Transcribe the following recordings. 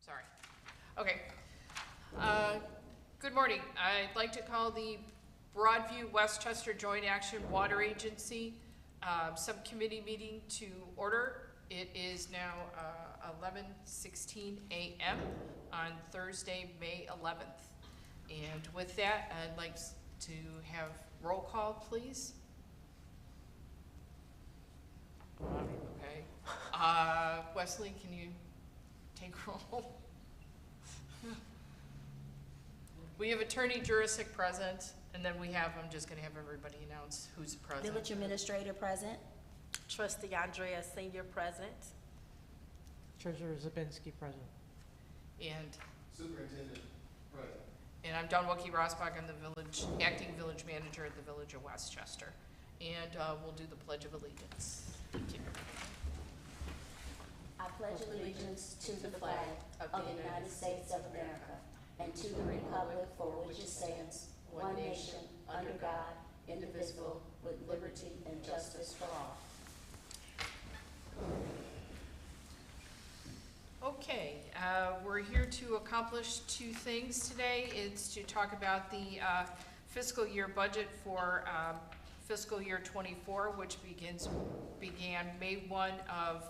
Sorry. Okay. Good morning. I'd like to call the Broadview Westchester Joint Action Water Agency subcommittee meeting to order. It is now 11:16 a.m. on Thursday, May 11th. And with that, I'd like to have roll call, please. Okay. Wesley, can you take roll? We have Attorney Jurisic present, and then we have, I'm just going to have everybody announce who's present. Village Administrator present. Trustee Andrea Senior present. Treasurer Zabinski present. And Superintendent present. And I'm Don Wilkie Rosbach. I'm the acting village manager at the Village of Westchester. And we'll do the Pledge of Allegiance. Thank you. I pledge allegiance to the flag of the United States of America and to the republic for which it stands, one nation, under God, indivisible, with liberty and justice for all. Okay, we're here to accomplish two things today. It's to talk about the fiscal year budget for fiscal year 24, which began May 1 of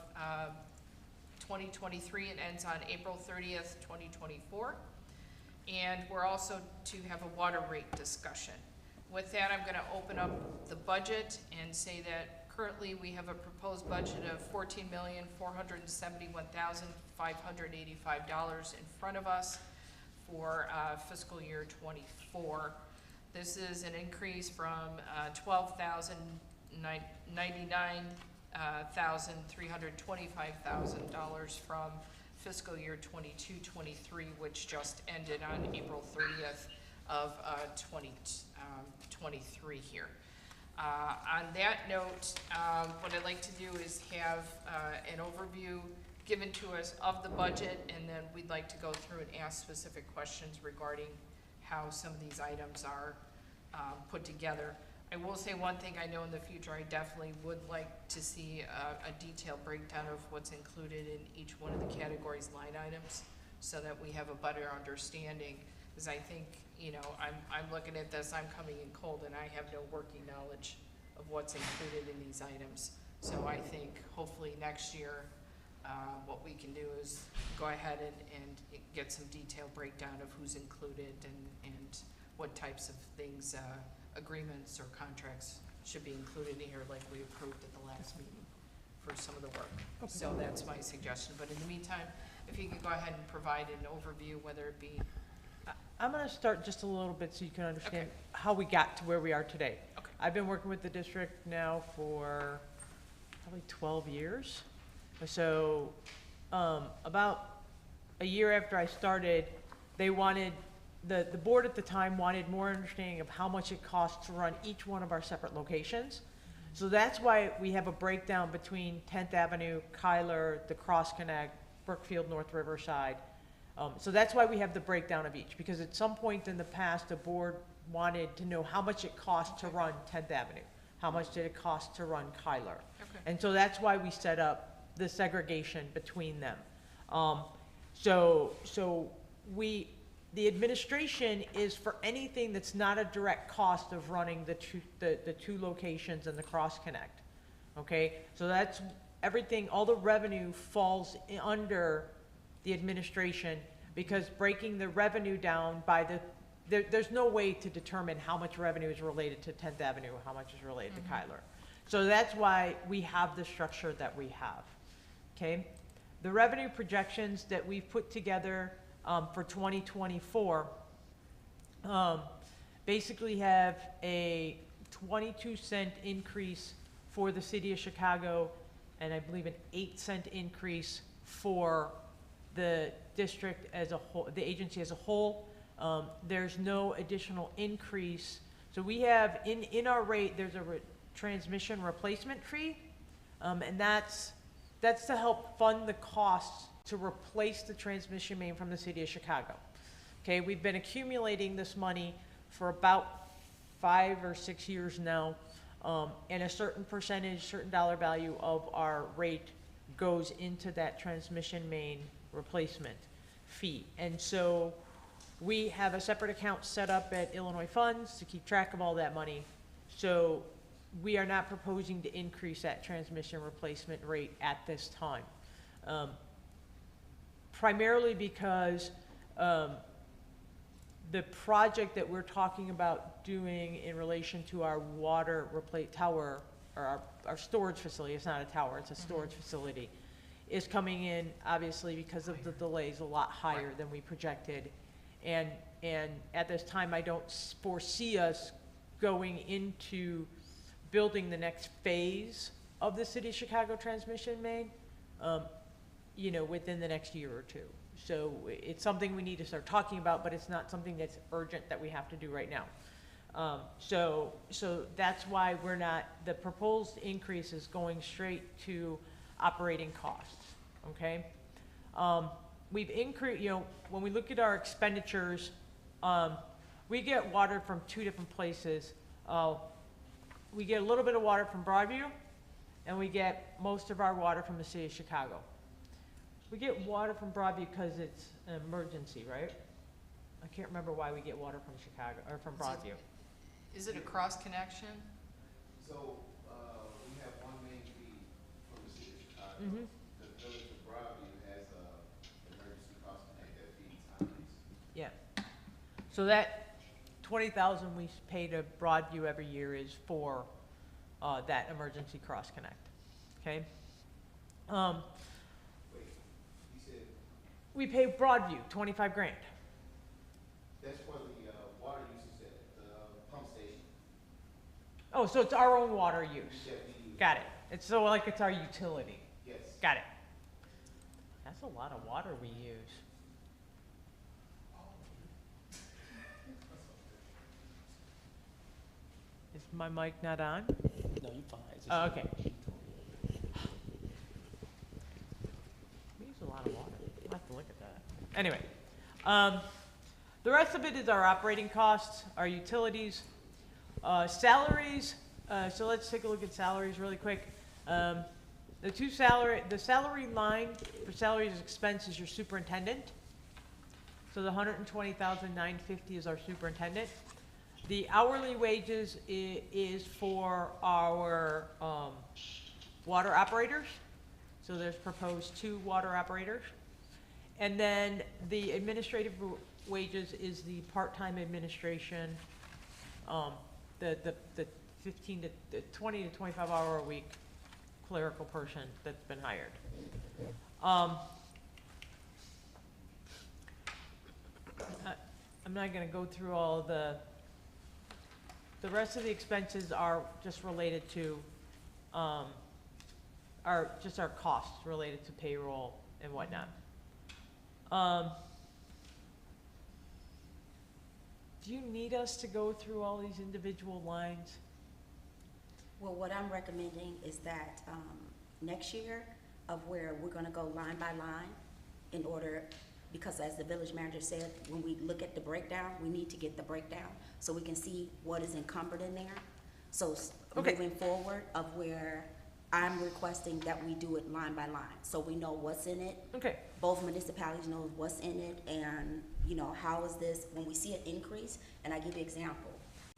2023 and ends on April 30th, 2024. And we're also to have a water rate discussion. With that, I'm going to open up the budget and say that currently we have a proposed budget of $14,471,585 in front of us for fiscal year 24. This is an increase from $12,099,325,000 from fiscal year 22-23, which just ended on April 30th of 2023 here. On that note, what I'd like to do is have an overview given to us of the budget, and then we'd like to go through and ask specific questions regarding how some of these items are put together. I will say one thing, I know in the future I definitely would like to see a detailed breakdown of what's included in each one of the categories line items so that we have a better understanding, because I think, you know, I'm looking at this, I'm coming in cold and I have no working knowledge of what's included in these items. So I think hopefully next year what we can do is go ahead and get some detailed breakdown of who's included and what types of things, agreements or contracts should be included in here like we approved at the last meeting for some of the work. Okay. So that's my suggestion. But in the meantime, if you could go ahead and provide an overview, whether it be... I'm going to start just a little bit so you can understand how we got to where we are today. Okay. I've been working with the district now for probably 12 years. So about a year after I started, they wanted, the board at the time wanted more understanding of how much it costs to run each one of our separate locations. So that's why we have a breakdown between 10th Avenue, Kyler, the Cross Connect, Brookfield, North Riverside. So that's why we have the breakdown of each, because at some point in the past, the board wanted to know how much it cost to run 10th Avenue. How much did it cost to run Kyler? Okay. And so that's why we set up the segregation between them. The administration is for anything that's not a direct cost of running the two locations and the cross connect. Okay, so that's everything, all the revenue falls under the administration, because breaking the revenue down by there's no way to determine how much revenue is related to 10th Avenue or how much is related to Kyler. So that's why we have the structure that we have. Okay, the revenue projections that we've put together for 2024 basically have a 22-cent increase for the city of Chicago, and I believe an 8-cent increase for the district as a whole, the agency as a whole. There's no additional increase. So we have in our rate, there's a transmission replacement fee, and that's to help fund the costs to replace the transmission main from the city of Chicago. Okay, we've been accumulating this money for about 5 or 6 years now, and a certain percentage, certain dollar value of our rate goes into that transmission main replacement. fee. And so we have a separate account set up at Illinois Funds to keep track of all that money. So we are not proposing to increase that transmission replacement rate at this time. Primarily because the project that we're talking about doing in relation to our water tower, or our storage facility, it's not a tower, it's a storage facility, is coming in, obviously, because of the delays, a lot higher than we projected. And at this time, I don't foresee us going into building the next phase of the City of Chicago transmission main, you know, within the next year or two. So it's something we need to start talking about, but it's not something that's urgent that we have to do right now. So that's why we're not, the proposed increase is going straight to operating costs, okay? We've increased, you know, when we look at our expenditures, we get water from two different places. We get a little bit of water from Broadview, and we get most of our water from the City of Chicago. We get water from Broadview because it's an emergency, right? I can't remember why we get water from Chicago, or from Broadview. Is it a cross connection? So, we have one main feed from the city of Chicago. Mm-hmm. The village of Broadview has a emergency cross connect that feeds Huntley's. Yeah. So that 20,000 we pay to Broadview every year is for that emergency cross connect. Okay. Wait, you said We pay Broadview 25 grand. that's for the water usage at the pump station. Oh, so it's our own water use. That we use. Got it. It's so like it's our utility. Yes. Got it. That's a lot of water we use. Is my mic not on? No, you're fine. It's Oh, just- okay. We use a lot of water. I'll have to look at that. Anyway, the rest of it is our operating costs, our utilities, salaries. So let's take a look at salaries really quick. The salary line for salaries and expense is your superintendent. So the 120,950 is our superintendent. The hourly wages is for our water operators. So there's proposed 2 water operators. And then the administrative wages is the part-time administration, the 15 to the 20 to 25 hour a week clerical person that's been hired. I'm not gonna go through all the rest of the expenses are just related to, are just our costs related to payroll and whatnot. Do you need us to go through all these individual lines? Well, what I'm recommending is that, next year of where we're gonna go line by line in order, because as the village manager said, when we look at the breakdown, we need to get the breakdown so we can see what is encumbered in there. So Okay. moving forward of where I'm requesting that we do it line by line, so we know what's in it. Okay, Both municipalities know what's in it and, you know, how is this, when we see an increase, and I give you an example.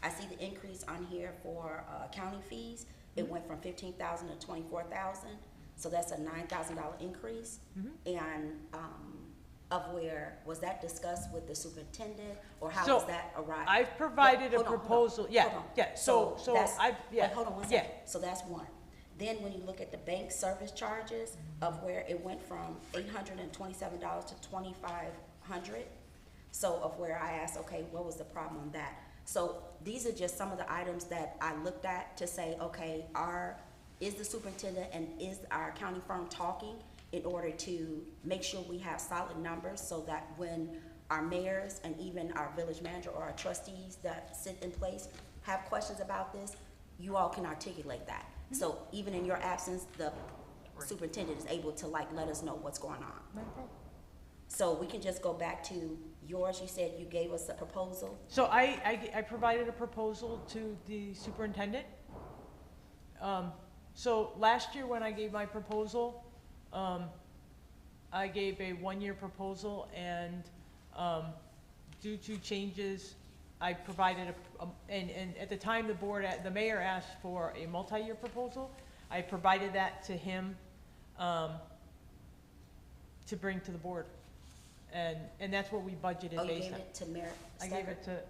I see the increase on here for, county fees, it went from 15,000 to 24,000, so that's a $9,000 increase. And, of where, was that discussed with the superintendent, or how So, was that arrived? I've provided a Hold on, hold on, proposal, yeah, hold on. yeah, so that's- yeah, wait, hold on one yeah. second. So that's one. Then when you look at the bank service charges of where it went from $827 to $2,500. So of where I asked, okay, what was the problem on that? So these are just some of the items that I looked at to say, okay, is the superintendent and is our accounting firm talking in order to make sure we have solid numbers so that when our mayors and even our village manager or our trustees that sit in place have questions about this, you all can articulate that. So even in your absence, the superintendent is able to like let us know what's going on. So we can just go back to yours. You said you gave us a proposal. So I provided a proposal to the superintendent. So last year when I gave my proposal, I gave a one-year proposal, and due to changes, I provided and at the time the mayor asked for a multi-year proposal. I provided that to him to bring to the board. And that's what we budgeted Oh, you based gave on. it to Mayor I Stecker? gave it to No, I'm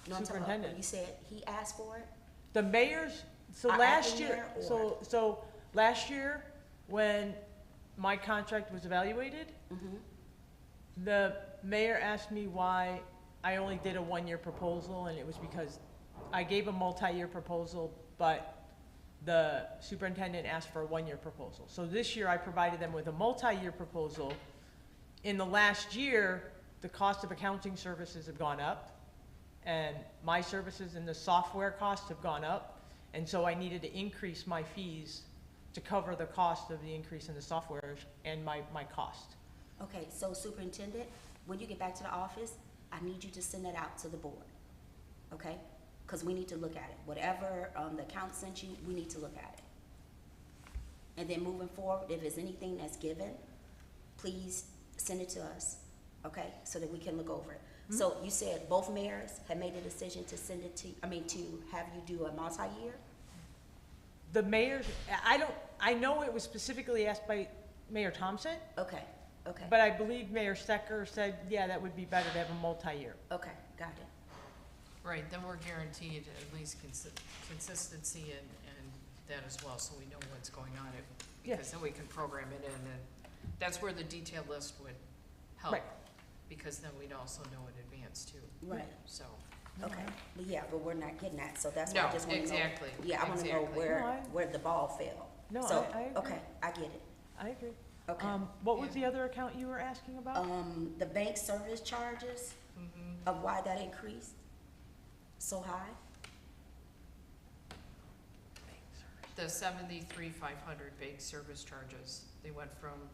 talking about, superintendent. you said he asked for it? The mayor's, so Our last acting year, mayor so last year, when my contract was evaluated, Mm-hmm. the mayor asked me why I only did a one-year proposal, and it was because I gave a multi-year proposal, but the superintendent asked for a one-year proposal. So this year, I provided them with a multi-year proposal. In the last year, the cost of accounting services have gone up, and my services and the software costs have gone up, and so I needed to increase my fees to cover the cost of the increase in the software and my cost. Okay, so superintendent, when you get back to the office, I need you to send that out to the board, okay? Because we need to look at it. Whatever the account sent you, we need to look at it. And then moving forward, if there's anything that's given, please send it to us, okay? So that we can look over it. Mhm. So you said both mayors have made a decision to send it to, to have you do a multi-year? The mayor's, I know it was specifically asked by Mayor Thompson, Okay, okay, but I believe Mayor Stecker said, yeah, that would be better to have a multi-year. okay, got it. Right, then we're guaranteed at least consistency and that as well, so we know what's going on. Yeah. Because then we can program it in, and that's where the detailed list would help. Right. Because then we'd also know in advance too, Right, so. okay. But yeah, but we're not getting that, so that's why I No, just wanna know. exactly, Yeah, I wanna know exactly. No, I- where the ball fell. No, So, I agree. okay, I get it. I agree. Okay. What was Yeah. the other account you were asking about? The bank service charges Mhm. of why that increased so high? The 73,500 big service charges, they went from,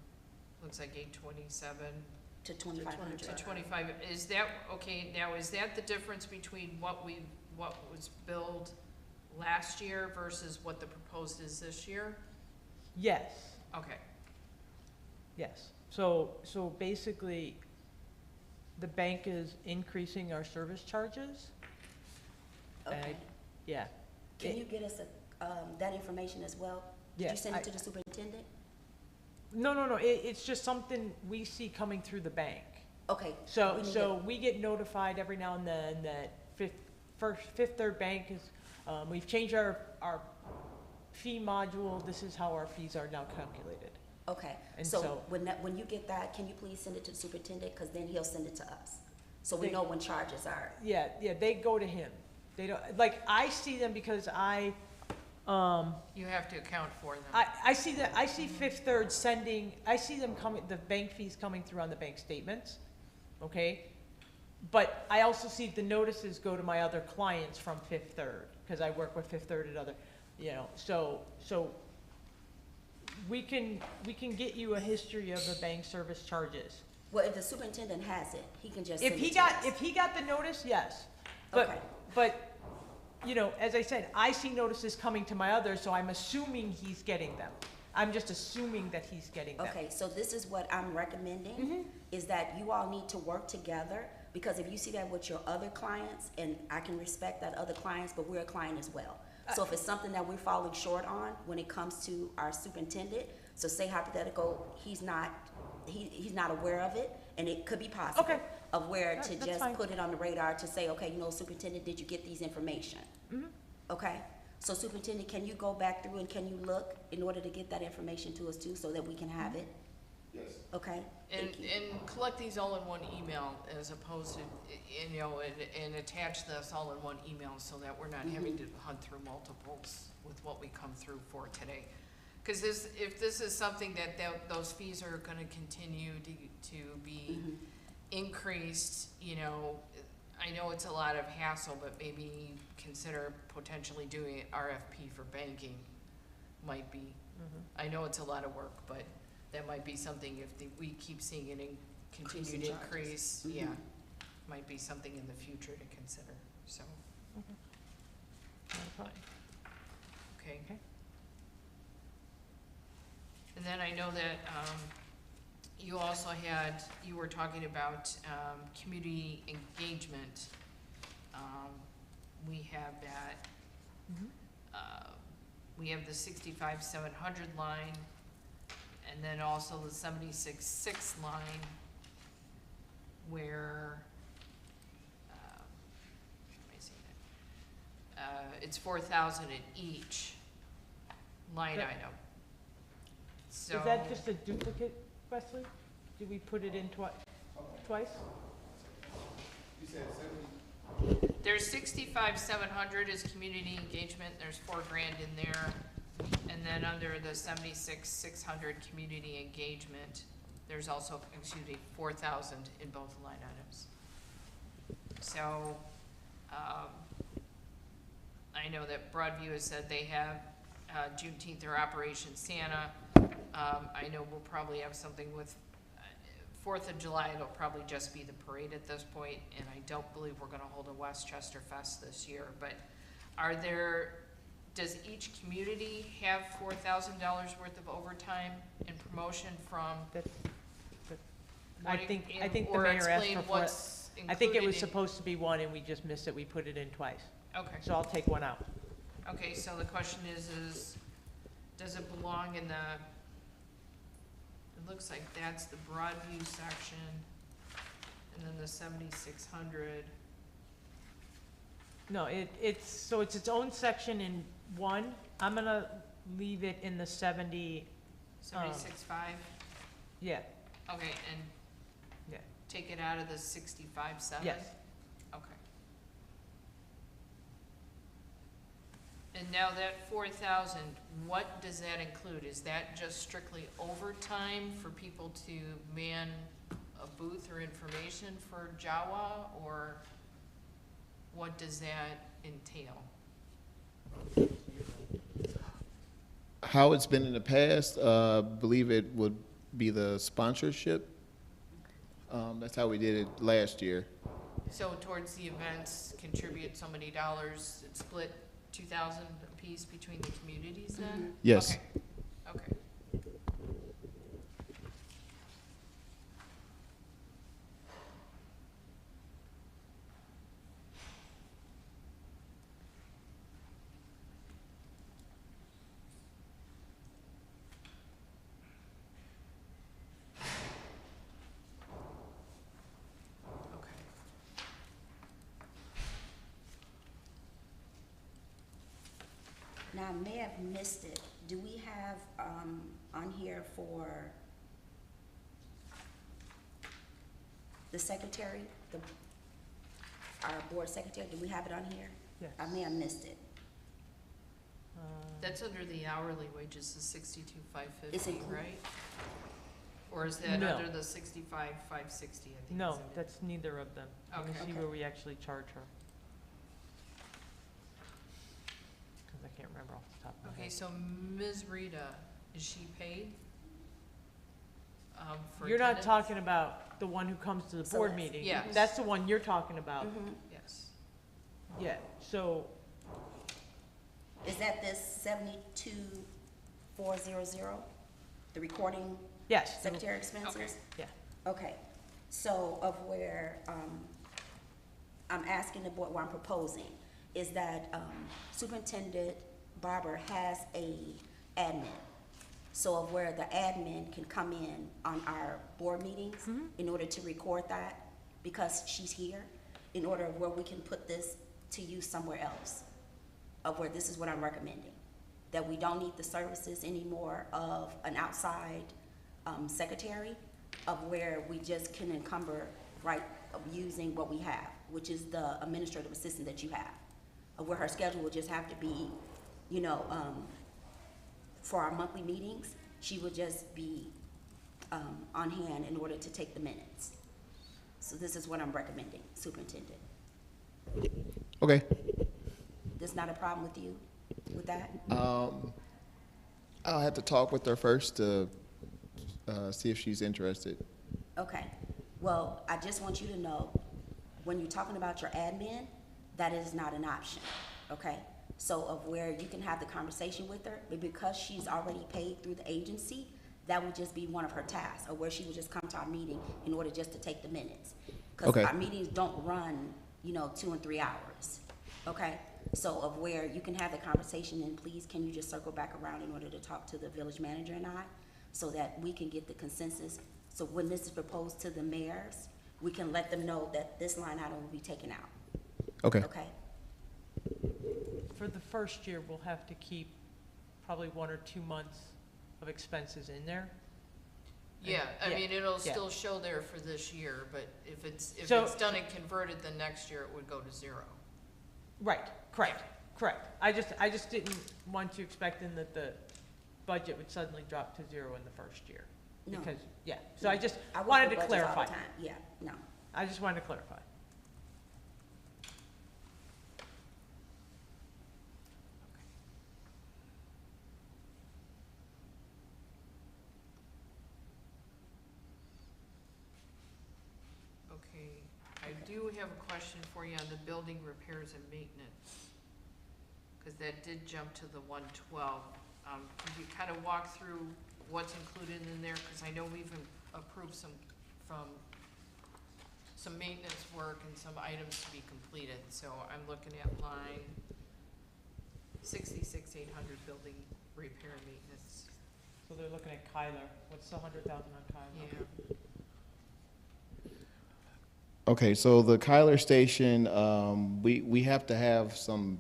looks like 827 To 2,500? to 25. Is that, okay, now is that the difference between what was billed last year versus what the proposed is this year? Yes, Okay, yes. So basically, the bank is increasing our service charges. Okay. Yeah. Can you get us that information as well? Did you Yes, send it to the superintendent? No, it's just something we see coming through the bank. Okay. So, we need so we get notified every now and then that Fifth Third Bank is, we've changed our fee module, this is how our fees are now calculated. Okay, And so so- when you get that, can you please send it to the superintendent, because then he'll send it to us, so we They- know when charges are. Yeah, they go to him. They don't, like, I see them because I you have to account for them. I see Fifth Third sending, I see them coming, the bank fees coming through on the bank statements, okay? But I also see the notices go to my other clients from Fifth Third, because I work with Fifth Third and other, so we can get you a history of the bank service charges. Well, if the superintendent has it, he can just send If it he to got, us. if he got the notice, yes. Okay. But, as I said, I see notices coming to my others, so I'm assuming he's getting them. I'm just assuming that he's getting them. Okay, so this is what I'm recommending, Mhm. is that you all need to work together, because if you see that with your other clients, and I can respect that other clients, but we're a client as well. So if it's something that we're falling short on when it comes to our superintendent, so say hypothetical, he's not aware of it, and it could be possible. Okay. Of where to That's just fine. put it on the radar to say, okay, superintendent, did you get these information? Mhm. Okay, so superintendent, can you go back through and can you look in order to get that information to us too, so that we can have it? Yes. Okay? And, Thank you. and collect these all in one email as opposed to, and attach this all in one email so that we're not having to hunt through multiples with what we come through for today. Because if this is something that those fees are gonna continue to be Mhm. increased, I know it's a lot of hassle, but maybe consider potentially doing an RFP for banking might be. Mhm. I know it's a lot of work, but that might be something if we keep seeing an continued Increasing charges. increase, Mhm. yeah, might be something in the future to consider, so, No problem. okay. Okay. And then I know that, you also had, you were talking about, community engagement. We have that, we have the 65,700 line, and then also the 76,600 line, where, let me see that. It's 4,000 in each line That- item. So. Is that just a duplicate, Wesley? Did we put it in twice? You said 70? There's 65,700 is community engagement, there's $4,000 in there. And then under the 76,600 community engagement, there's also, 4,000 in both line items. So, I know that Broadview has said they have, Juneteenth or Operation Santa. I know we'll probably have something with, 4th of July, it'll probably just be the parade at this point, and I don't believe we're gonna hold a Westchester Fest this year, but does each community have $4,000 worth of overtime and promotion from? I think the Or mayor asked explain for four. what's I think it included was in- supposed to be one and we just missed it, we put it in twice. Okay, So I'll take one out. okay, so the question is, does it belong in the, it looks like that's the Broadview section, and then the 7,600. No, it's its own section in one. I'm gonna leave it in the 70, 76.5, yeah, okay, and yeah, take it out of the 65.7? yes. Okay. And now that 4,000, what does that include? Is that just strictly overtime for people to man a booth or information for JAWA, or what does that entail? How it's been in the past, believe it would be the sponsorship. That's how we did it last year. So towards the events, contribute so many dollars, it's split 2,000 apiece between the communities then? Yes. Okay, okay. Okay. Now, I may have missed it. Do we have, on here for the secretary, our board secretary, do we have it on here? Yes. I may have missed it. That's under the hourly wages, the 62,550, It's included. right? Or is that No. under the 65,560, I think? No, is in it? that's neither of them. Let me Okay. see Okay. where we actually charge her. Because I can't remember off the top of my Okay, head. so Ms. Rita, is she paid? For You're not attendance? talking about the one who comes to the board Celeste. meeting. Yes. That's the one you're talking about. Mhm. Yes. Yeah, so, Is that this 72,400, the recording yes. secretary expenses? Okay. Yeah. Okay, so of where, I'm asking the board, what I'm proposing, is that, Superintendent Barber has a admin. So of where the admin can come in on our board meetings in order to record that, because she's here, in order of where we can put this to use somewhere else, of where this is what I'm recommending. That we don't need the services anymore of an outside, secretary, of where we just can encumber, right, of using what we have, which is the administrative assistant that you have. Of where her schedule will just have to be, you know, for our monthly meetings, she would just be, on hand in order to take the minutes. So this is what I'm recommending, Superintendent. Okay. There's not a problem with you, with that? I'll have to talk with her first to see if she's interested. Okay, well, I just want you to know, when you're talking about your admin, that is not an option, okay? So of where you can have the conversation with her, but because she's already paid through the agency, that would just be one of her tasks, or where she would just come to our meeting in order just to take the minutes. Okay. Because our meetings don't run, 2 and 3 hours, okay? So of where you can have the conversation, and please, can you just circle back around in order to talk to the village manager and I, so that we can get the consensus? So when this is proposed to the mayors, we can let them know that this line item will be taken out, Okay. okay? For the first year, we'll have to keep probably 1 or 2 months of expenses in there. Yeah, I Yeah, mean, it'll yeah. still show there for this year, but if it's So- done and converted, then next year it would go to 0. Right, correct, correct. I just didn't want you expecting that the budget would suddenly drop to 0 in the first year. No. Because, yeah, so I just I work wanted with to budgets all the clarify. time. Yeah, no. I just wanted to clarify. Okay, I do have a question for you on the building repairs and maintenance, because that did jump to the 112. Could you kind of walk through what's included in there? Because I know we've approved some maintenance work and some items to be completed. So I'm looking at line 66,800 building repair and maintenance. So they're looking at Kyler. What's the 100,000 on Kyler? Yeah. Okay, so the Kyler station, we have to have some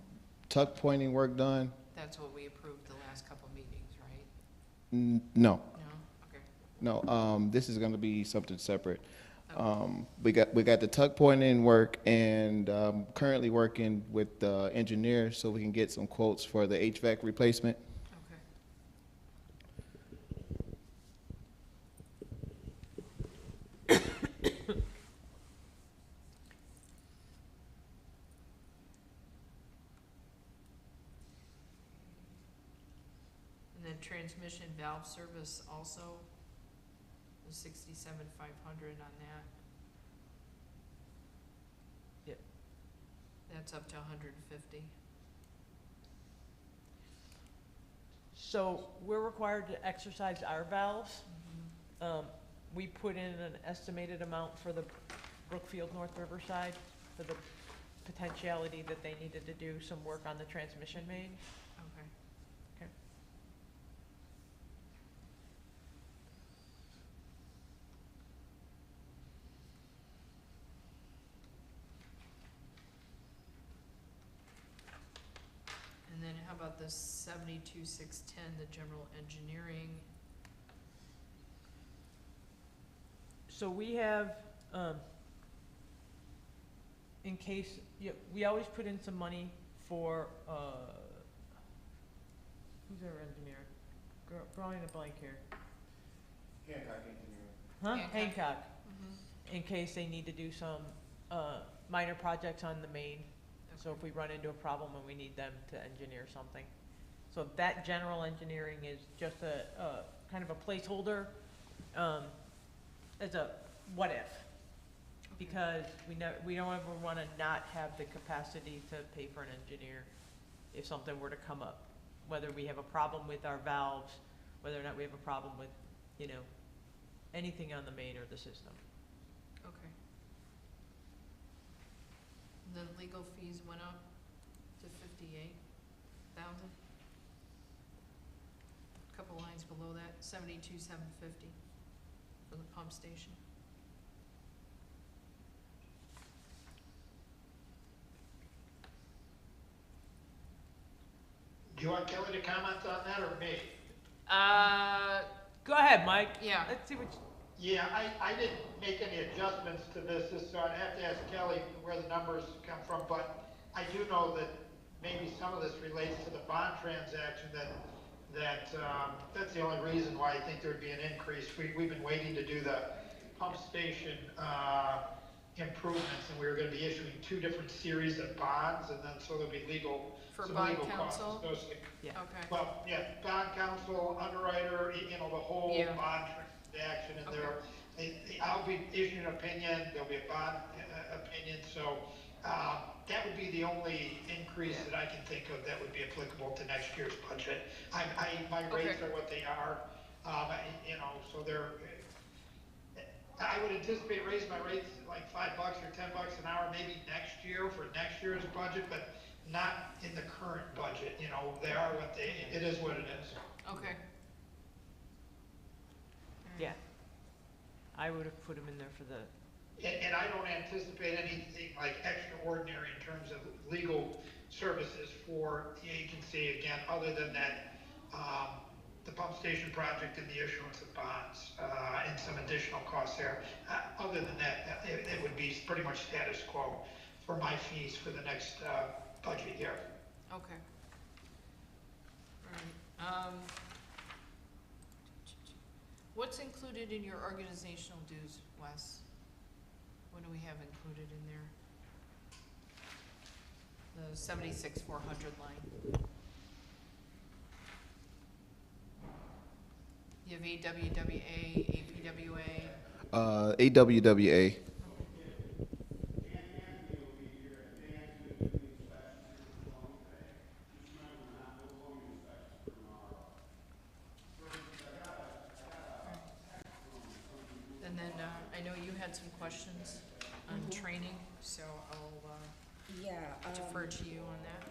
tuck pointing work done. That's what we approved the last couple meetings, right? No, No? Okay. no, this is gonna be something separate. Okay. We got the tuck pointing work, and currently working with the engineer so we can get some quotes for the HVAC replacement. Okay. And then transmission valve service also, the 67,500 on that. Yep. That's up to 150. So we're required to exercise our valves. We put in an estimated amount for the Brookfield North Riverside for the potentiality that they needed to do some work on the transmission main. Okay. Okay. And then how about the 72,610, the general engineering? So we have, in case, yeah, we always put in some money for, who's our engineer? Drawing a blank here. Hancock Engineering. Huh? Hancock. Hancock, Mm-hmm. in case they need to do some, minor projects on the main. So if we run into a problem and we need them to engineer something. So that general engineering is just a kind of a placeholder, as a what if. Because we don't ever wanna not have the capacity to pay for an engineer if something were to come up. Whether we have a problem with our valves, whether or not we have a problem with, anything on the main or the system. Okay. The legal fees went up to 58,000. Couple lines below that, 72,750 for the pump station. Do you want Kelly to comment on that, or me? Go ahead, Mike. Yeah. Let's see what, Yeah, I didn't make any adjustments to this, so I'd have to ask Kelly where the numbers come from, but I do know that maybe some of this relates to the bond transaction, that's the only reason why I think there'd be an increase. We've been waiting to do the pump station, improvements, and we were gonna be issuing 2 different series of bonds, and then so there'll be For some bond legal costs counsel? associated. yeah. Okay. Well, yeah, bond counsel, underwriter, the whole Yeah. bond transaction, and I'll be issuing an opinion, there'll be a bond opinion, so, that would be the only increase that I can think of that would be applicable to next year's budget. My rates Okay. are what they are, You know, so I would anticipate raising my rates like $5 or $10 an hour maybe next year for next year's budget, but not in the current budget. You know, they are what it is what it is. Okay. Yeah. I would have put them in there for the, And I don't anticipate anything like extraordinary in terms of legal services for the agency again, other than that, the pump station project and the issuance of bonds, and some additional costs there. Other than that, it would be pretty much status quo for my fees for the next, budget year. Okay. All right. What's included in your organizational dues, Wes? What do we have included in there? The 76,400 line. You have AWWA, APWA. AWWA. And then, I know you had some questions on training, so I'll Yeah. defer to you on that.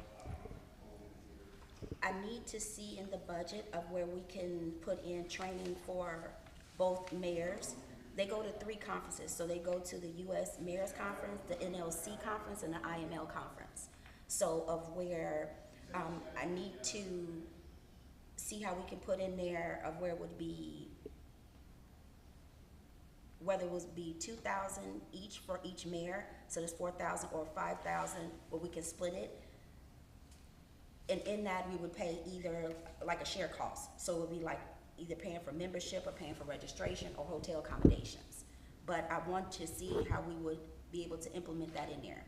I need to see in the budget of where we can put in training for both mayors. They go to 3 conferences, so they go to the US Mayors Conference, the NLC Conference, and the IML Conference. So of where, I need to see how we can put in there of where it would be, whether it would be 2,000 each for each mayor, so there's 4,000 or 5,000, where we can split it. And in that, we would pay either like a share cost. So it would be like either paying for membership or paying for registration or hotel accommodations. But I want to see how we would be able to implement that in there.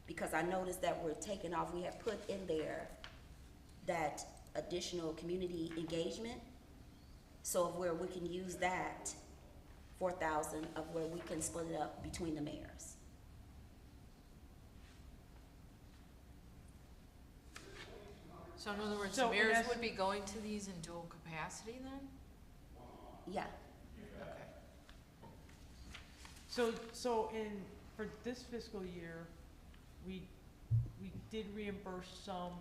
Because I noticed that we're taking off, we have put in there that additional community engagement. So of where we can use that 4,000 of where we can split it up between the mayors. So in other words, So, the mayors yes. would be going to these in dual capacity then? Yeah. Okay. so for this fiscal year, we did reimburse some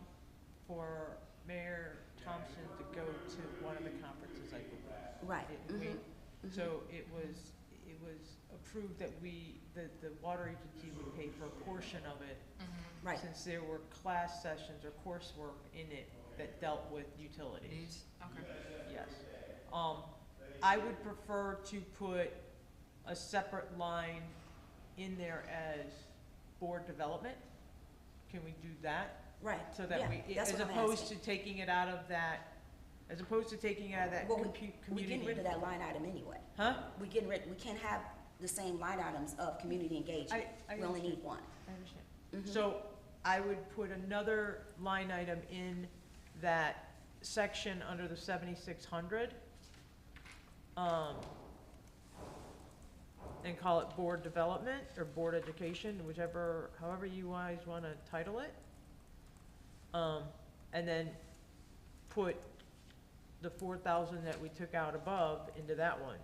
for Mayor Thompson to go to one of the conferences, I believe. Right. Didn't we? So it was approved that the water agency would pay for a portion of it, Right. since there were class sessions or coursework in it that dealt with utilities. These, okay. Yes. I would prefer to put a separate line in there as board development. Can we do that? Right. So that Yeah, we, that's as what I'm opposed asking. to taking it out of that, Well, we community. getting rid of that line item anyway. Huh? We can't have the same line items of community engagement. I We only understand. need one. I understand. Mhm. So I would put another line item in that section under the 7,600. And call it board development or board education, however you guys wanna title it. And then put the 4,000 that we took out above into that one.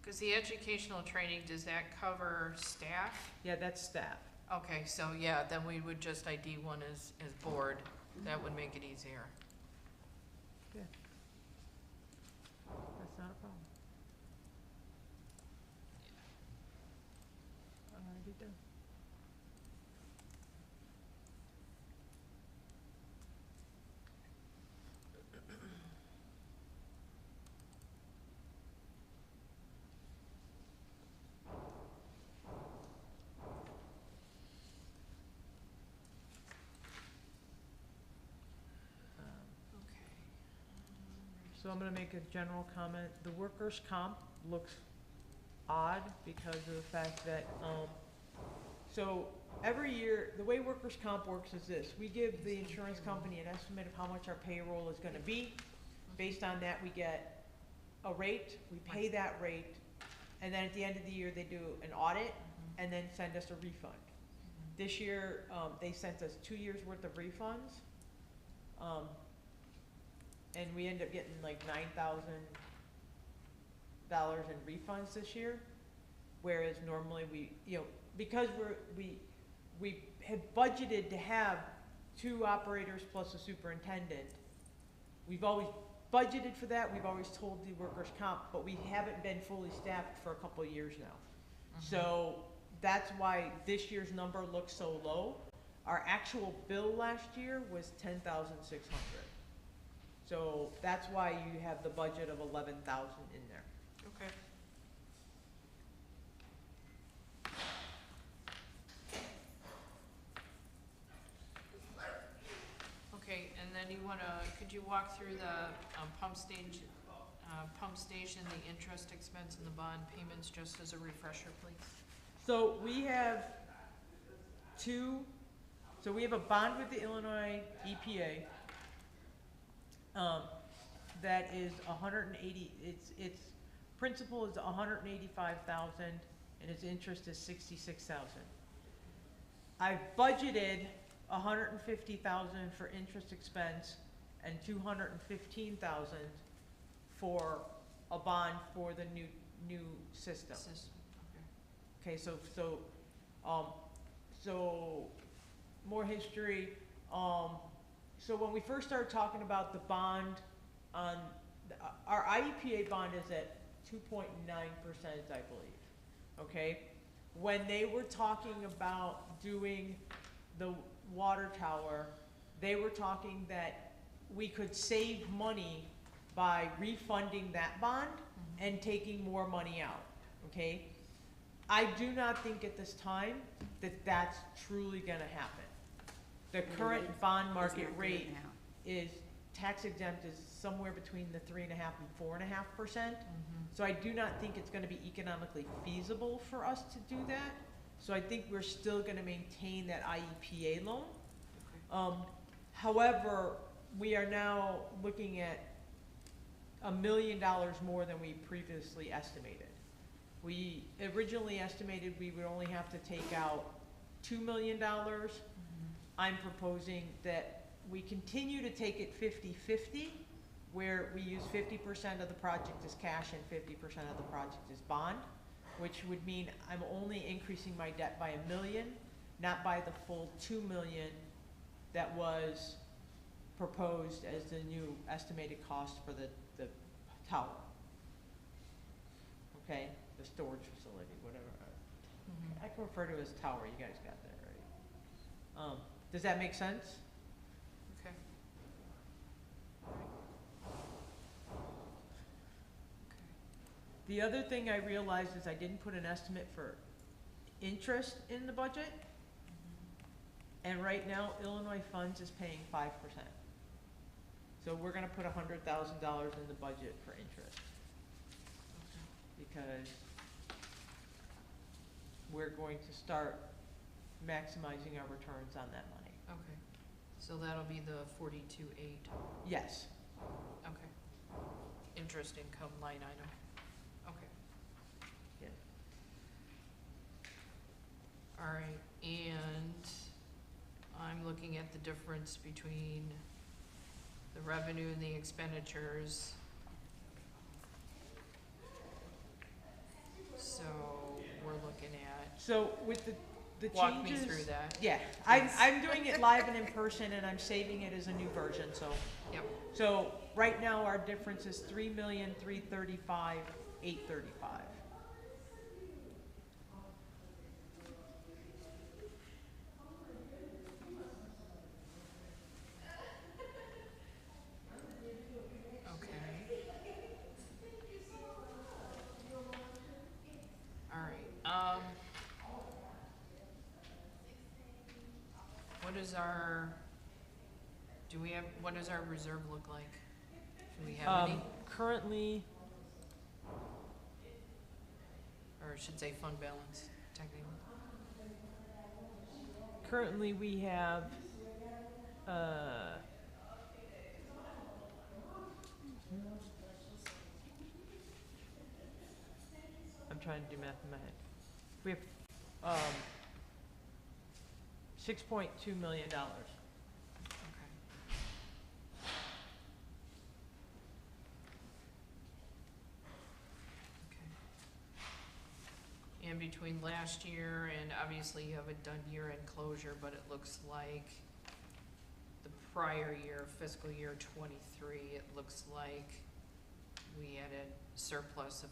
Because the educational training, does that cover staff? Yeah, that's staff. Okay, so yeah, then we would just ID one as board. That would make it easier. Yeah. That's not a problem. Alrighty done. Okay. So I'm gonna make a general comment. The workers' comp looks odd because of the fact that, so every year, the way workers' comp works is this. We give the insurance company an estimate of how much our payroll is gonna be. Based on that, we get a rate, we pay that rate, and then at the end of the year, they do an audit and then send us a refund. This year, they sent us 2 years' worth of refunds. and we end up getting like $9,000 in refunds this year, whereas normally we, you know, because we had budgeted to have 2 operators plus a superintendent. We've always budgeted for that, we've always told the workers' comp, but we haven't been fully staffed for a couple of years now. So that's why this year's number looks so low. Our actual bill last year was $10,600. So that's why you have the budget of 11,000 in there. Okay. Okay, and then you wanna, could you walk through the pump station, the interest expense and the bond payments, just as a refresher, please? So we have we have a bond with the Illinois EPA, that is 180, its principal is 185,000, and its interest is 66,000. I've budgeted 150,000 for interest expense and 215,000 for a bond for the new system. Okay. Okay, so more history. So when we first started talking about the bond on, our IEPA bond is at 2.9%, I believe, okay? When they were talking about doing the water tower, they were talking that we could save money by refunding that bond and taking more money out, okay? I do not think at this time that that's truly gonna happen. The current bond market rate is, tax exempt is somewhere between the 3.5% and 4.5%. So I do not think it's gonna be economically feasible for us to do that. So I think we're still gonna maintain that IEPA loan. However, we are now looking at $1 million more than we previously estimated. We originally estimated we would only have to take out $2 million. I'm proposing that we continue to take it 50-50, where we use 50% of the project as cash and 50% of the project as bond, which would mean I'm only increasing my debt by $1 million, not by the full $2 million that was proposed as the new estimated cost for the tower. Okay, the storage facility, whatever. I can refer to it as tower, you guys got that right. Does that make sense? Okay. The other thing I realized is I didn't put an estimate for interest in the budget. And right now, Illinois Funds is paying 5%. So we're gonna put $100,000 in the budget for interest. Because we're going to start maximizing our returns on that money. Okay, so that'll be the 42.8. Yes. Okay. Interest income line item. Okay. Yeah. All right, and I'm looking at the difference between the revenue and the expenditures. So we're looking at, So with the changes. walk me through that. Yeah, I'm doing it live and in person, and I'm saving it as a new version, so. Yep. So right now, our difference is $3,335,835. Okay. All right, what is our, what does our reserve look like? Do we have any? Currently, Or I should say fund balance, technically. currently we have, I'm trying to do math in my head. We have, $6.2 million. Okay. in between last year and obviously you haven't done year-end closure, but it looks like the prior year, fiscal year '23, it looks like we had a surplus of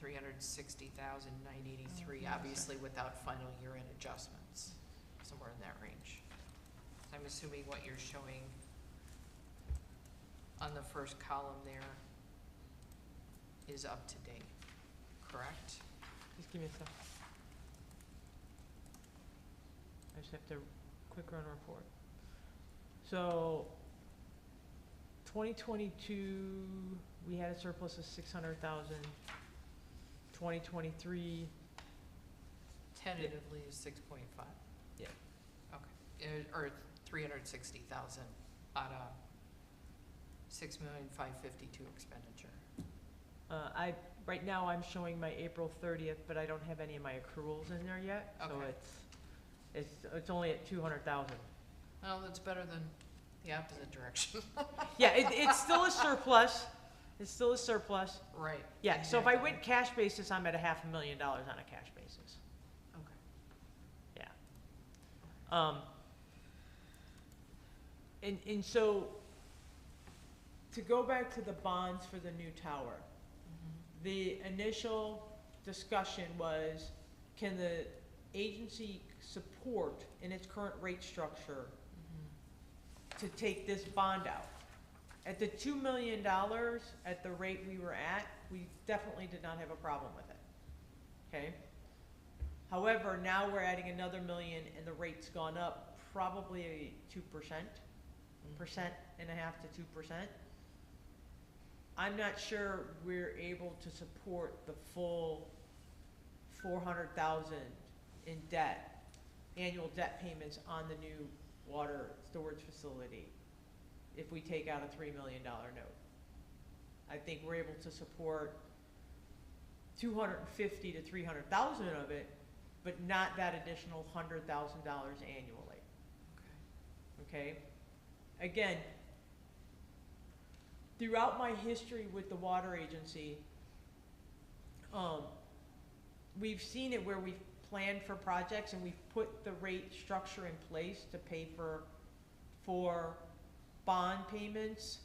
$360,983, obviously without final year-end adjustments, somewhere in that range. So I'm assuming what you're showing on the first column there is up to date, correct? Just give me a sec. I just have to quick run report. So, 2022, we had a surplus of 600,000. 2023, Tentatively is 6.5. yeah. Okay, or 360,000 out of 6,552,000 expenditure. Right now, I'm showing my April 30th, but I don't have any of my accruals in there yet. So Okay. it's only at 200,000. Well, that's better than the opposite direction. Yeah, it's still a surplus. It's still a surplus. Right. Yeah, so if I exactly. went cash basis, I'm at $500,000 on a cash basis. Okay. Yeah. And so, to go back to the bonds for the new tower, the initial discussion was, can the agency support in its current rate structure to take this bond out? At the $2 million, at the rate we were at, we definitely did not have a problem with it, okay? However, now we're adding another million and the rate's gone up probably 2%, 1.5% to 2%. I'm not sure we're able to support the full 400,000 in debt, annual debt payments on the new water storage facility if we take out a $3 million note. I think we're able to support 250 to 300,000 of it, but not that additional $100,000 annually. Okay? Again, throughout my history with the water agency, we've seen it where we've planned for projects and we've put the rate structure in place to pay for bond payments.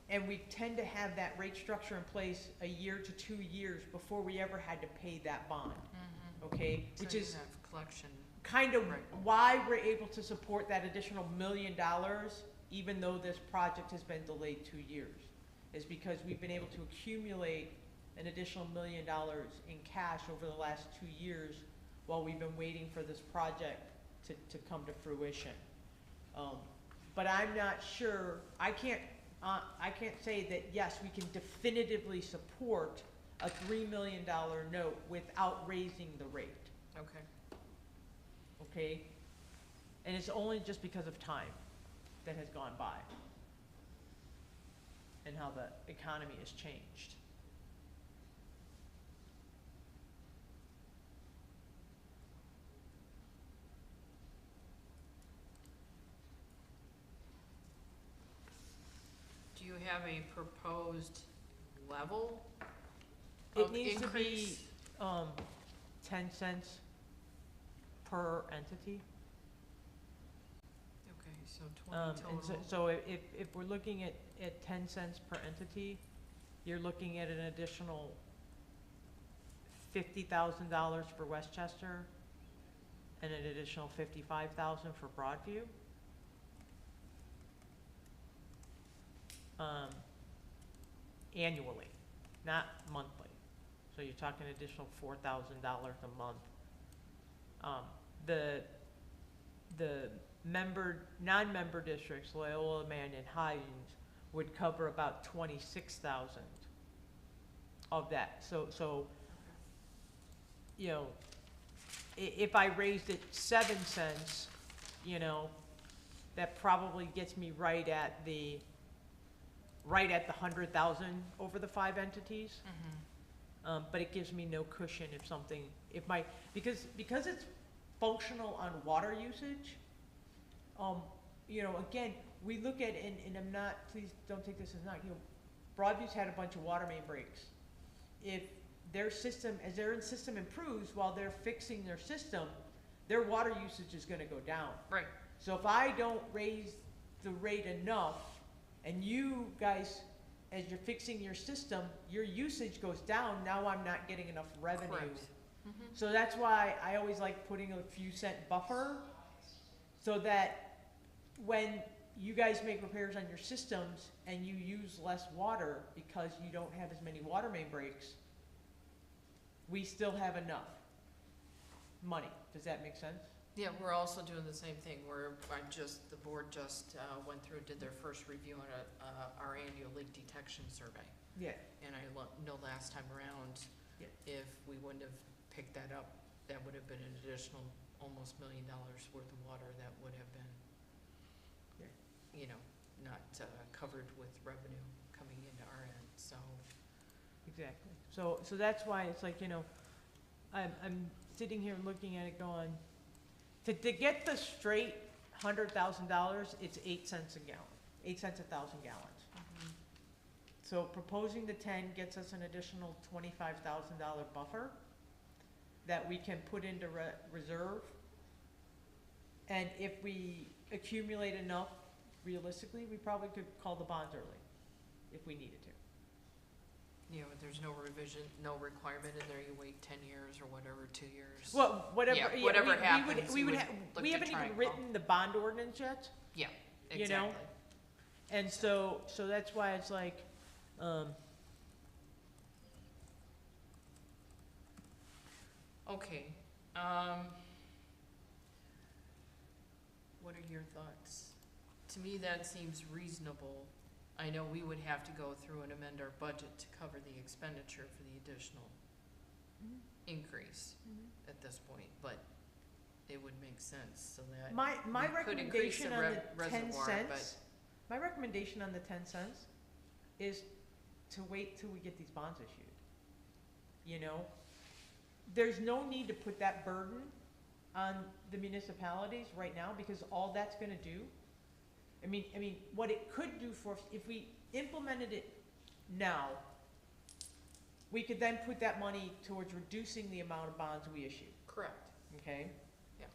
And we tend to have that rate structure in place a year to 2 years before we ever had to pay that bond, okay? So Which you is have collection. kind of Right. why we're able to support that additional $1 million, even though this project has been delayed 2 years, is because we've been able to accumulate an additional $1 million in cash over the last 2 years while we've been waiting for this project to come to fruition. But I'm not sure, I can't say that, yes, we can definitively support a $3 million note without raising the rate, Okay. okay? And it's only just because of time that has gone by and how the economy has changed. Do you have a proposed level It of needs to be, increase? 10 cents per entity. Okay, so 20 And total. so if we're looking at 10 cents per entity, you're looking at an additional $50,000 for Westchester and an additional $55,000 for Broadview. Annually, not monthly. So you're talking additional $4,000 a month. The non-member districts, Loyola, Marion, and Hines, would cover about 26,000 of that. So, you know, if I raised it 7 cents, you know, that probably gets me right at the 100,000 over the 5 entities. But it gives me no cushion because it's functional on water usage. You know, again, we look at, and I'm not, please don't take this as not, you know, Broadview's had a bunch of water main breaks. If their system, as their system improves, while they're fixing their system, their water usage is gonna go down. Right. So if I don't raise the rate enough, and you guys, as you're fixing your system, your usage goes down, now I'm not getting enough revenue. Correct. So that's why I always like putting a few cent buffer, so that when you guys make repairs on your systems and you use less water because you don't have as many water main breaks, we still have enough money. Does that make sense? Yeah, we're also doing the same thing, where the board just went through, did their first review on our annual leak detection survey. Yeah. And I know last time around, Yeah. if we wouldn't have picked that up, that would have been an additional almost $1 million worth of water that would have been, Yeah. you know, not covered with revenue coming into our end, so. Exactly. So that's why it's like, you know, I'm sitting here looking at it going, to get the straight $100,000, it's 8 cents a gallon, 8 cents a 1,000 gallons. So proposing the 10 gets us an additional $25,000 buffer that we can put into reserve. And if we accumulate enough, realistically, we probably could call the bonds early if we needed to. Yeah, but there's no revision, no requirement in there, you wait 10 years or whatever, 2 years. Well, whatever, Yeah, yeah, whatever we would, happens, we you would, would ha- look we to haven't try even and written the bond ordinance yet. Yeah, you know? exactly. And so that's why it's like, Okay, what are your thoughts? To me, that seems reasonable. I know we would have to go through and amend our budget to cover the expenditure for the additional increase at this point, but it would make sense so that my we could increase recommendation the on the 10 reservoir, cents, my recommendation on the 10 cents is to wait till we get these bonds issued. You know, there's no need to put that burden on the municipalities right now, because all that's gonna do, I mean, what it could do for us, if we implemented it now, we could then put that money towards reducing the amount of bonds we issue, correct. okay? Yeah.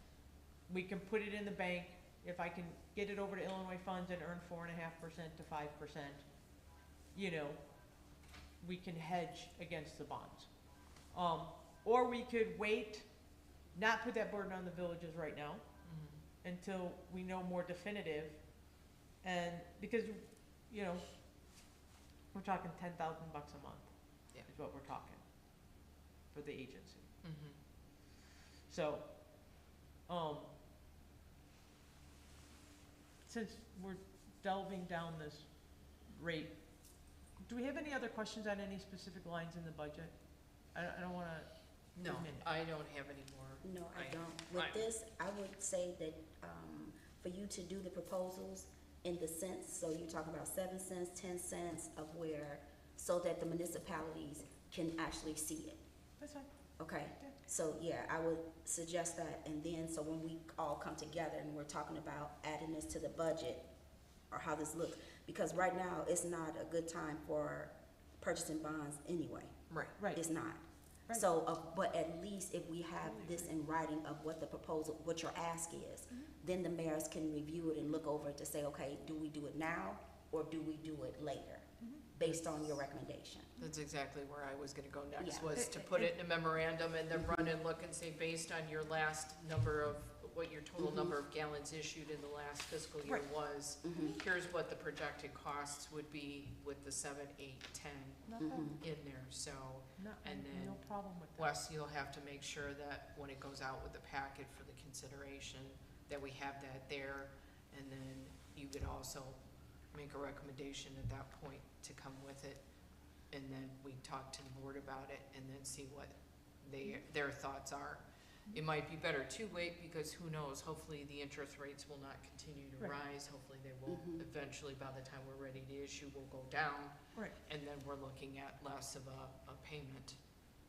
We can put it in the bank. If I can get it over to Illinois funds and earn 4.5% to 5%, you know, we can hedge against the bonds. Or we could wait, not put that burden on the villages right now until we know more definitive. And because, you know, we're talking $10,000 a month. Yeah. Is what we're talking for the agency. Mhm. So, since we're delving down this rate, do we have any other questions on any specific lines in the budget? I don't wanna, No, Minute. I don't have any more. No, I I- don't. With I- this, I would say that, for you to do the proposals in the cents, so you talk about 7 cents, 10 cents of where, so that the municipalities can actually see it, that's fine. okay? Yeah. So, yeah, I would suggest that, and then, so when we all come together and we're talking about adding this to the budget, or how this looks, because right now, it's not a good time for purchasing bonds anyway. Right. Right. It's not. Right. So, but at least if we have this in writing of what the proposal, what your ask is, then the mayors can review it and look over it to say, okay, do we do it now, or do we do it later, based on your recommendation? That's exactly where I was gonna go next, Yeah. was to put it in a memorandum and then run and look and say, based on your last number of, what your total number of gallons issued in the last fiscal year Right. was, here's what the projected costs would be with the 7, 8, 10 No problem. in there, so. No, And then no problem with that. Wes, you'll have to make sure that when it goes out with the packet for the consideration, that we have that there. And then you could also make a recommendation at that point to come with it. And then we talk to the board about it and then see what their thoughts are. It might be better to wait, because who knows, hopefully the interest rates will not continue to Right. rise. Hopefully they will eventually, by the time we're ready to issue, will go down. Right. And then we're looking at less of a payment,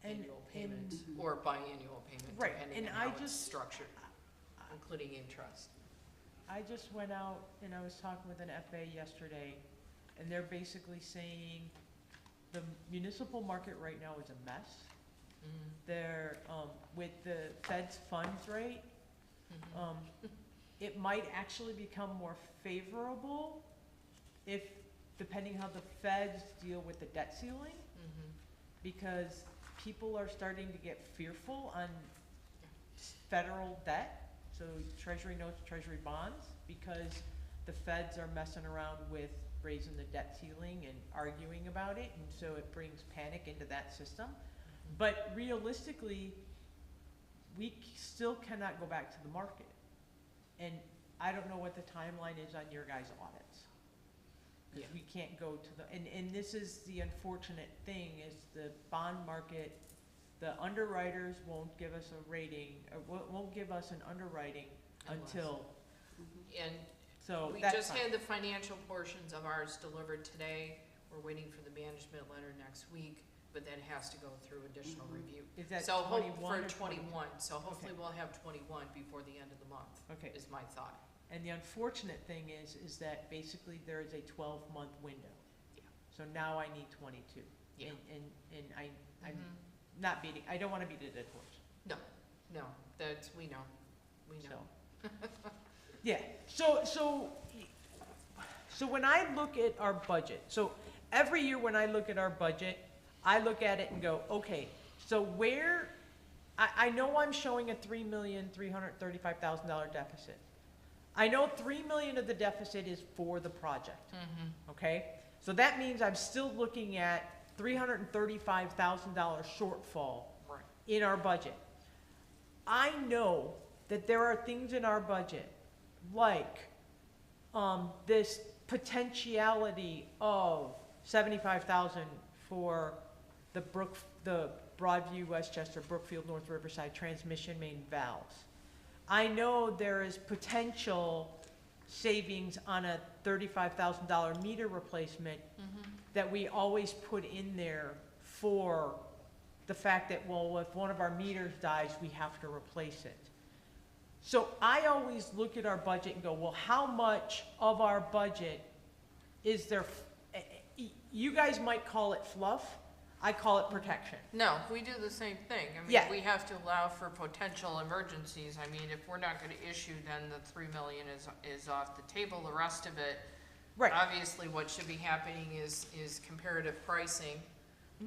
And- annual payment, and- or biannual payment, Right, depending and on I how it's just- structured, including interest. I just went out and I was talking with an FA yesterday, and they're basically saying the municipal market right now is a mess. there, with the Fed's funds rate, it might actually become more favorable if, depending how the Feds deal with the debt ceiling, because people are starting to get fearful on federal debt, so treasury notes, treasury bonds, because the Feds are messing around with raising the debt ceiling and arguing about it, and so it brings panic into that system. But realistically, we still cannot go back to the market. And I don't know what the timeline is on your guys' audits. Yeah. Because we can't go to the, and this is the unfortunate thing, is the bond market, the underwriters won't give us a rating, or won't give us an underwriting Unless- until, And so we that's just fine. had the financial portions of ours delivered today. We're waiting for the management letter next week, but that has to go through additional review. Is that So hope 21 for or 21, so hopefully Okay. we'll have 21 before the end of the month, Okay, is my thought. and the unfortunate thing is that basically there is a 12-month window. Yeah. So now I need 22. Yeah. And I'm Mhm. not beating, I don't wanna beat a dead horse, No, that's, we know, so. Yeah, so when I look at our budget, so every year when I look at our budget, I look at it and go, okay, so where, I know I'm showing a $3,335,000 deficit. I know 3 million of the deficit is for the project, okay? So that means I'm still looking at $335,000 shortfall Right. in our budget. I know that there are things in our budget, like, this potentiality of 75,000 for the Broadview, Westchester, Brookfield, North Riverside transmission main valves. I know there is potential savings on a $35,000 meter replacement that we always put in there for the fact that, well, if one of our meters dies, we have to replace it. So I always look at our budget and go, well, how much of our budget is there? You guys might call it fluff, I call it protection. No, we do the same thing. I mean, Yeah. we have to allow for potential emergencies. I mean, if we're not gonna issue, then the 3 million is off the table. The rest of it, Right, obviously, what should be happening is comparative pricing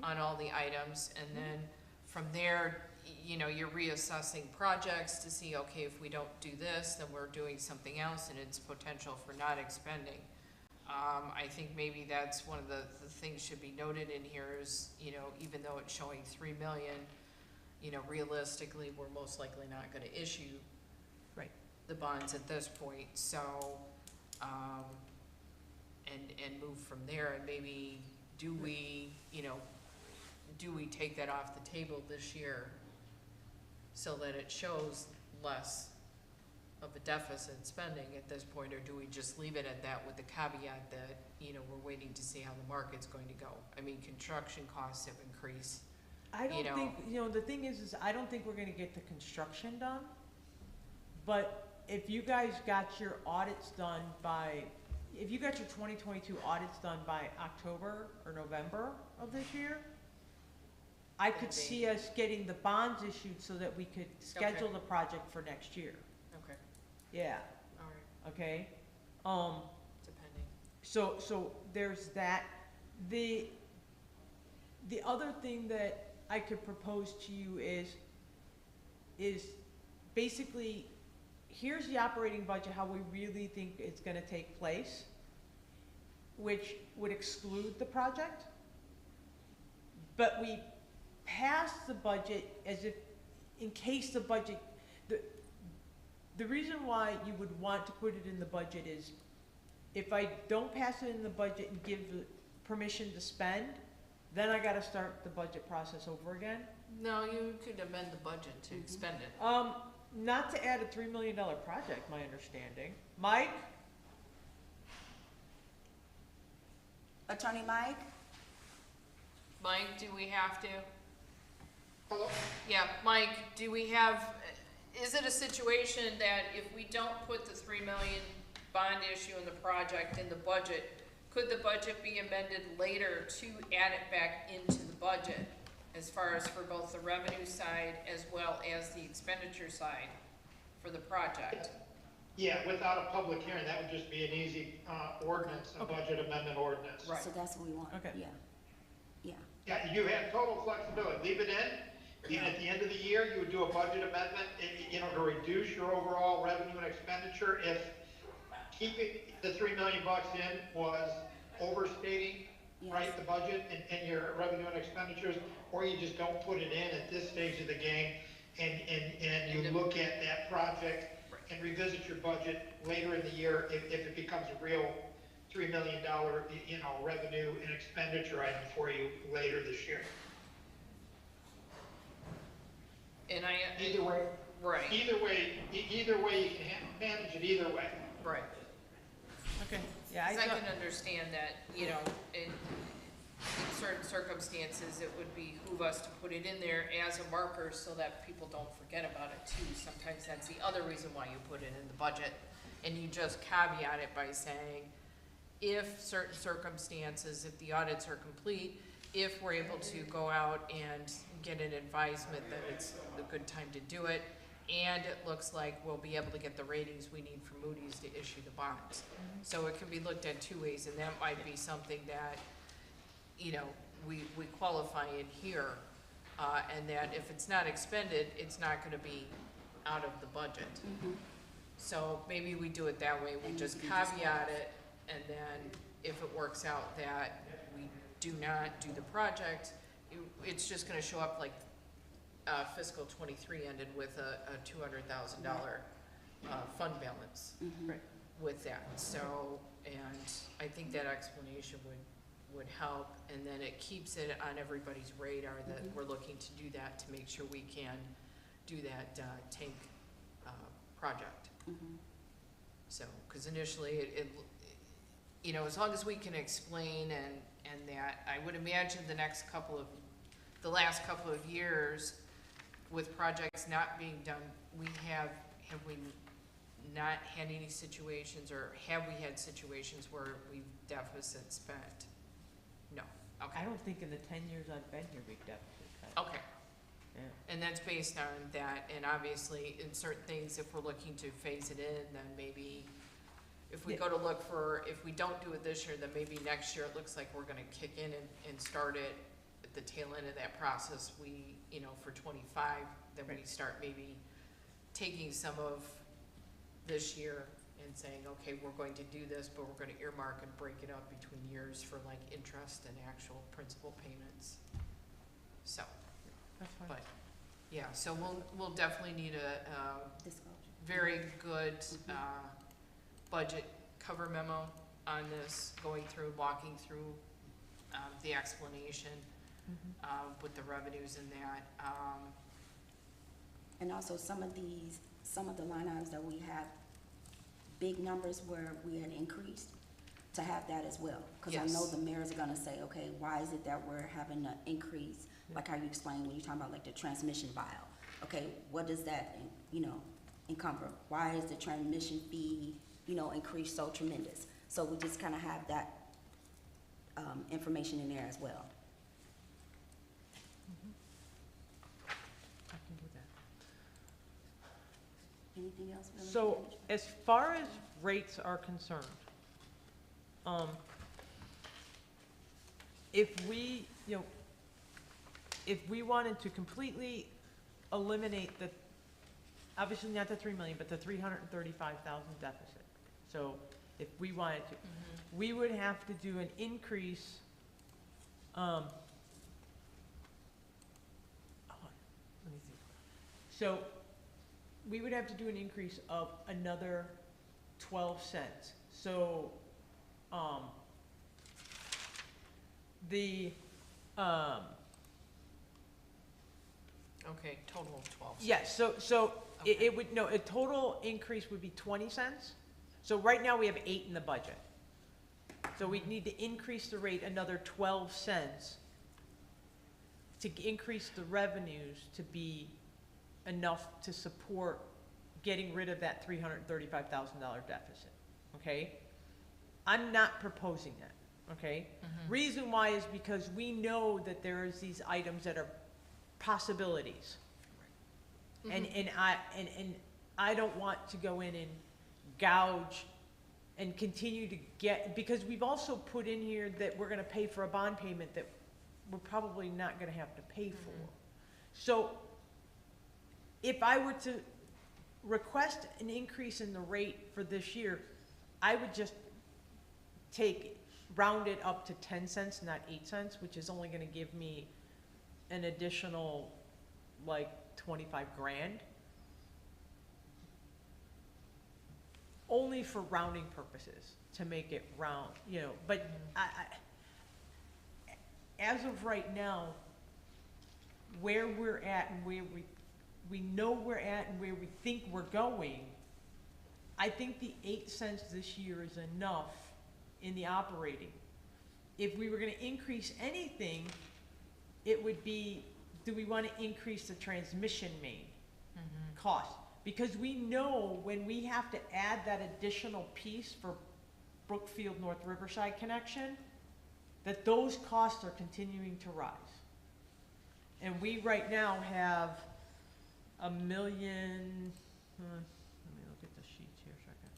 on all the items, and then from there, you know, you're reassessing projects to see, okay, if we don't do this, then we're doing something else, and it's potential for not expending. I think maybe that's one of the things should be noted in here is, you know, even though it's showing 3 million, you know, realistically, we're most likely not gonna issue right. the bonds at this point, so, and move from there, and maybe, do we take that off the table this year so that it shows less of a deficit spending at this point, or do we just leave it at that with the caveat that, you know, we're waiting to see how the market's going to go? I mean, construction costs have increased. I don't You know. think, the thing is I don't think we're gonna get the construction done. But if you guys got your audits done by, if you got your 2022 audits done by October or November of this year, I could Maybe. see us getting the bonds issued so that we could schedule the project for next year. Okay, Yeah, all right, okay? depending. So there's that. The other thing that I could propose to you is basically, here's the operating budget, how we really think it's gonna take place, which would exclude the project. But we pass the budget as if, in case the budget, the reason why you would want to put it in the budget is, if I don't pass it in the budget and give the permission to spend, then I gotta start the budget process over again. No, you could amend the budget to expend it. Not to add a $3 million project, my understanding. Mike? Attorney Mike? Mike, do we have to? Hello? Yeah, Mike, do we have, is it a situation that if we don't put the 3 million bond issue in the project in the budget, could the budget be amended later to add it back into the budget? as far as for both the revenue side as well as the expenditure side for the project. Yeah, without a public hearing, that would just be an easy, ordinance, a budget amendment ordinance. Right. So that's what we want, Okay. yeah, yeah. Yeah, you have total flexibility, leave it in, and at the end of the year, you would do a budget amendment, you know, to reduce your overall revenue and expenditure if keeping the $3 million in was overstating, right, Yes. the budget and your revenue and expenditures, or you just don't put it in at this stage of the game, and you look at that project and revisit your budget later in the year if it becomes a real $3 million, you know, revenue and expenditure item for you later this year. And Either way, right, either way you can manage it either way. right. Okay, yeah, I 'Cause I thought, can understand that, you know, in certain circumstances, it would behoove us to put it in there as a marker so that people don't forget about it too. Sometimes that's the other reason why you put it in the budget, and you just caveat it by saying, if certain circumstances, if the audits are complete, if we're able to go out and get an advisement that it's a good time to do it, and it looks like we'll be able to get the ratings we need from Moody's to issue the bonds. So it can be looked at two ways, and that might be something that, you know, we qualify in here, and that if it's not expended, it's not gonna be out of the budget. So maybe we do it that way, we And just you can caveat it, and then if it works out that we do not do the project, it's just gonna show up like, fiscal '23 ended with a $200,000, fund balance right, with that, so, and I think that explanation would help, and then it keeps it on everybody's radar that we're looking to do that to make sure we can do that, tank, project. So, cause initially it, you know, as long as we can explain and that, I would imagine the last couple of years with projects not being done, have we not had any situations, or have we had situations where we've deficit spent? No, okay, I don't think in the 10 years I've been here, we've deficit cut. okay. Yeah. And that's based on that, and obviously, in certain things, if we're looking to phase it in, then maybe, if we Yeah. go to look for, if we don't do it this year, then maybe next year it looks like we're gonna kick in and start it at the tail end of that process, we, you know, for '25, then we Right. start maybe taking some of this year and saying, okay, we're going to do this, but we're gonna earmark and break it up between years for like interest and actual principal payments. So, That's fine. but, yeah, so we'll definitely need a Disclosure. very good, budget cover memo on this, going through, walking through, the explanation, with the revenues in that, And also some of the line items that we have big numbers where we had increased, to have that as well. Cause I know Yes. the mayors are gonna say, okay, why is it that we're having an increase? Like how you explained when you're talking about like the transmission vial. Okay, what does that, you know, encumber? Why is the transmission fee, you know, increased so tremendous? So we just kinda have that, information in there as well. I can do that. Anything else? Village So, Manager? as far as rates are concerned, if we, you know, if we wanted to completely eliminate the, obviously not the 3 million, but the 335,000 deficit. So, if we wanted to, we would have to do an increase, hold on, let me think. So, we would have to do an increase of another 12 cents. So, the, okay, total of 12. yes, so Okay. it would, no, a total increase would be 20 cents. So right now we have 8 in the budget. So we need to increase the rate another 12 cents to increase the revenues to be enough to support getting rid of that $335,000 deficit, okay? I'm not proposing that, okay? Reason why is because we know that there is these items that are possibilities. And I don't want to go in and gouge and continue to get, because we've also put in here that we're gonna pay for a bond payment that we're probably not gonna have to pay for. So if I were to request an increase in the rate for this year, I would just round it up to 10 cents, not 8 cents, which is only gonna give me an additional, like, 25 grand. Only for rounding purposes, to make it round, you know, but as of right now, where we're at and where we know we're at and where we think we're going, I think the 8 cents this year is enough in the operating. If we were gonna increase anything, it would be, do we wanna increase the transmission main cost? Because we know when we have to add that additional piece for Brookfield North Riverside connection, that those costs are continuing to rise. And we right now have $1 million, let me look at the sheets here a second.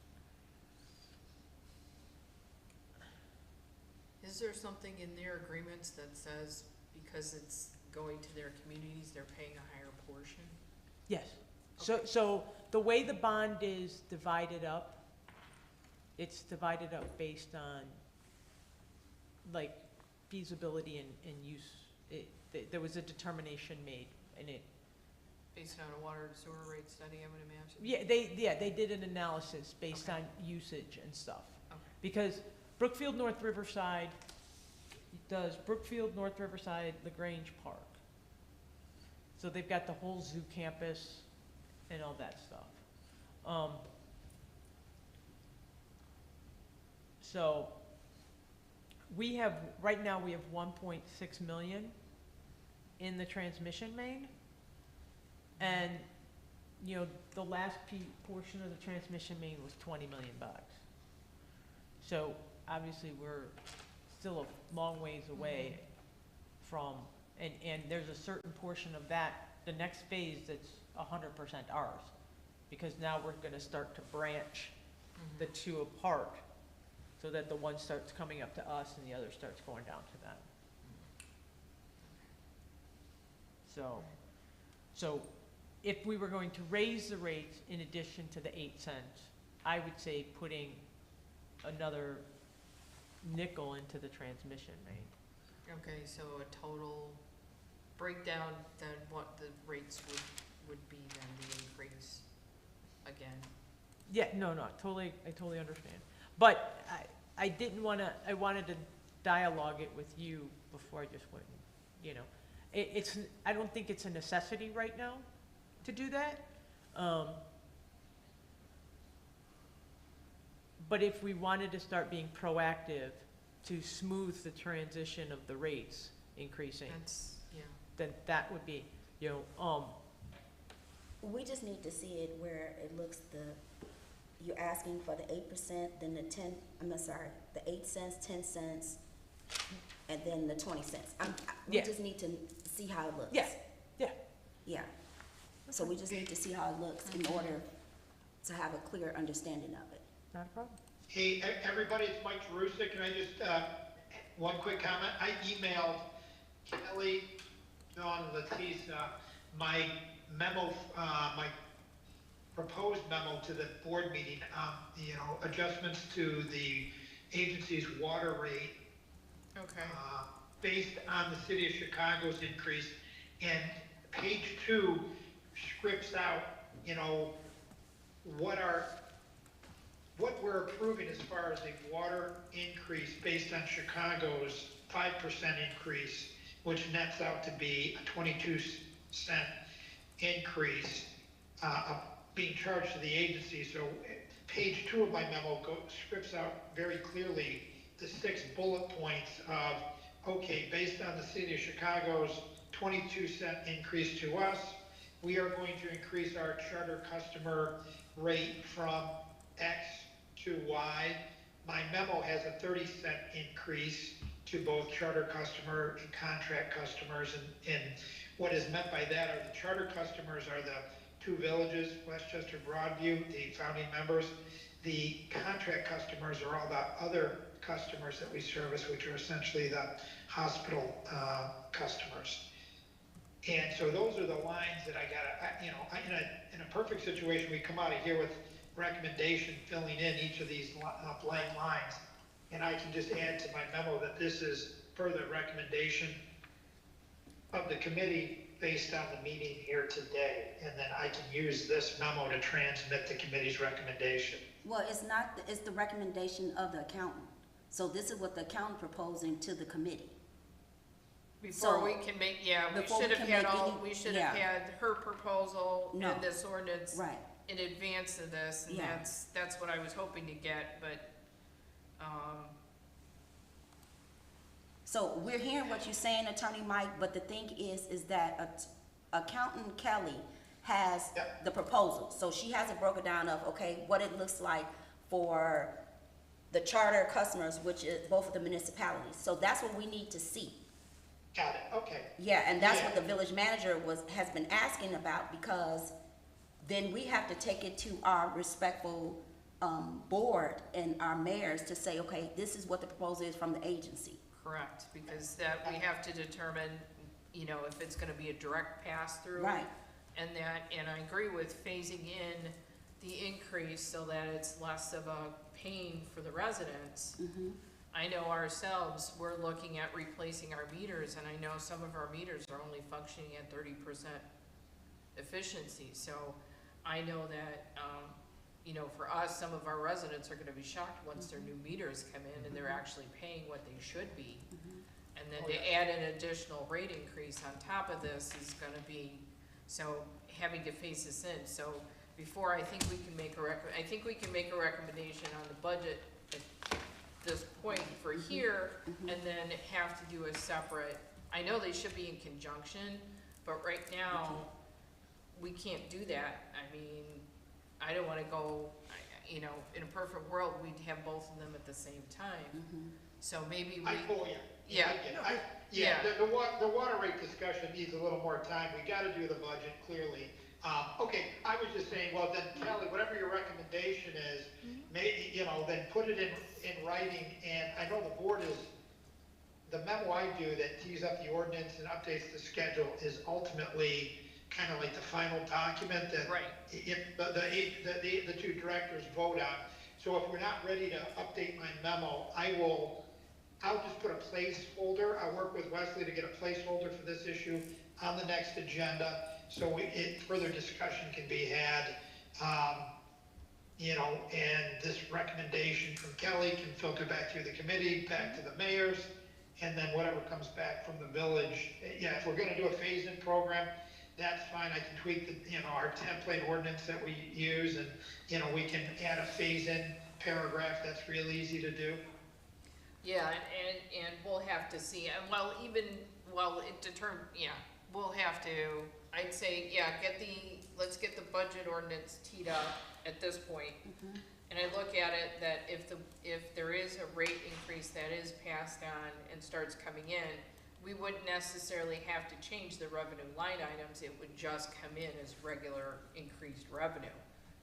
Is there something in their agreements that says because it's going to their communities, they're paying a higher portion? Yes. So the way the bond is divided up, it's divided up based on, like, feasibility and use. There was a determination made, and it, Based on a water and sewer rate study, I would imagine? they did an analysis based Okay. on usage and stuff. Okay. Because Brookfield North Riverside does Brookfield North Riverside LaGrange Park. So they've got the whole zoo campus and all that stuff. So we have, right now we have 1.6 million in the transmission main. And, you know, the last portion of the transmission main was 20 million bucks. So obviously we're still a long ways away from, and there's a certain portion of that, the next phase that's 100% ours. Because now we're gonna start to branch the two apart, so that the one starts coming up to us and the other starts going down to them. So if we were going to raise the rates in addition to the 8 cents, I would say putting another nickel into the transmission main. Okay, so a total breakdown, then what the rates would be then the increase again? Yeah, no, I totally understand. But I didn't wanna, I wanted to dialogue it with you before I just went, you know. I don't think it's a necessity right now to do that. But if we wanted to start being proactive to smooth the transition of the rates increasing, That's, yeah. then that would be, you know, We just need to see it where it looks you're asking for the 8%, then the 8 cents, 10 cents, and then the 20 cents. We Yeah. just need to see how it looks. Yeah. Yeah. So we just need to see how it looks in order to have a clear understanding of it. not a problem. Hey, everybody, it's Mike Jerusik. Can I just, one quick comment? I emailed Kelly, John, and Leticia, my memo, my proposed memo to the board meeting, you know, adjustments to the agency's water rate, Okay. based on the city of Chicago's increase. And page 2 scripts out, you know, what we're approving as far as a water increase based on Chicago's 5% increase, which nets out to be a 22-cent increase being charged to the agency. So page 2 of my memo scripts out very clearly the 6 bullet points of, okay, based on the city of Chicago's 22-cent increase to us, we are going to increase our charter customer rate from X to Y. My memo has a 30-cent increase to both charter customer and contract customers, and what is meant by that are the charter customers are the two villages, Westchester, Broadview, the founding members. The contract customers are all the other customers that we service, which are essentially the hospital customers. And so those are the lines that I gotta, in a perfect situation, we come out of here with recommendation filling in each of these blank lines. And I can just add to my memo that this is further recommendation of the committee based on the meeting here today. And then I can use this memo to transmit the committee's recommendation. Well, it's not, it's the recommendation of the accountant. So this is what the accountant proposing to the committee. Before So, we can make, yeah, we before should we have can had make all, any- we should have yeah. had her proposal No. and this ordinance Right. in advance of this, and Yeah. that's what I was hoping to get, but, So we're hearing what you're saying, Attorney Mike, but the thing is that Accountant Kelly has Yep. the proposal. So she has it broken down of, okay, what it looks like for the charter customers, which is both of the municipalities. So that's what we need to see. Got it, okay. Yeah, and that's Yeah. what the village manager has been asking about, because then we have to take it to our respectful, board and our mayors to say, okay, this is what the proposal is from the agency. correct, because that, we have to determine, if it's gonna be a direct pass-through. Right. And I agree with phasing in the increase so that it's less of a pain for the residents. Mm-hmm. I know ourselves, we're looking at replacing our meters, and I know some of our meters are only functioning at 30% efficiency. So I know that, for us, some of our residents are gonna be shocked once their new meters come in and they're actually paying what they should be. And then Oh, to add an additional rate increase on top of this is gonna be, so having to phase this in. So before, I think we can make a recommendation on the budget at this point for here, and then have to do a separate, I know they should be in conjunction, but right now, we can't do that. I mean, I don't wanna go, in a perfect world, we'd have both of them at the same time. So maybe we, I pull you. Yeah. I get it. Yeah. The water rate discussion needs a little more time. We gotta do the budget, clearly. Okay, I was just saying, well, then Kelly, whatever your recommendation is, then put it in writing, and I know the board is, the memo I do that tees up the ordinance and updates the schedule is ultimately kind of like the final document that Right. if the two directors vote on. So if we're not ready to update my memo, I'll just put a placeholder. I'll work with Wesley to get a placeholder for this issue on the next agenda, so further discussion can be had. And this recommendation from Kelly can filter back through the committee, back to the mayors, and then whatever comes back from the village. Yeah, if we're gonna do a phase-in program, that's fine. I can tweak our template ordinance that we use, and, we can add a phase-in paragraph. That's real easy to do. yeah, and we'll have to see, and we'll have to, I'd say, let's get the budget ordinance teed up at this point. And I look at it that if there is a rate increase that is passed on and starts coming in, we wouldn't necessarily have to change the revenue line items, it would just come in as regular increased revenue.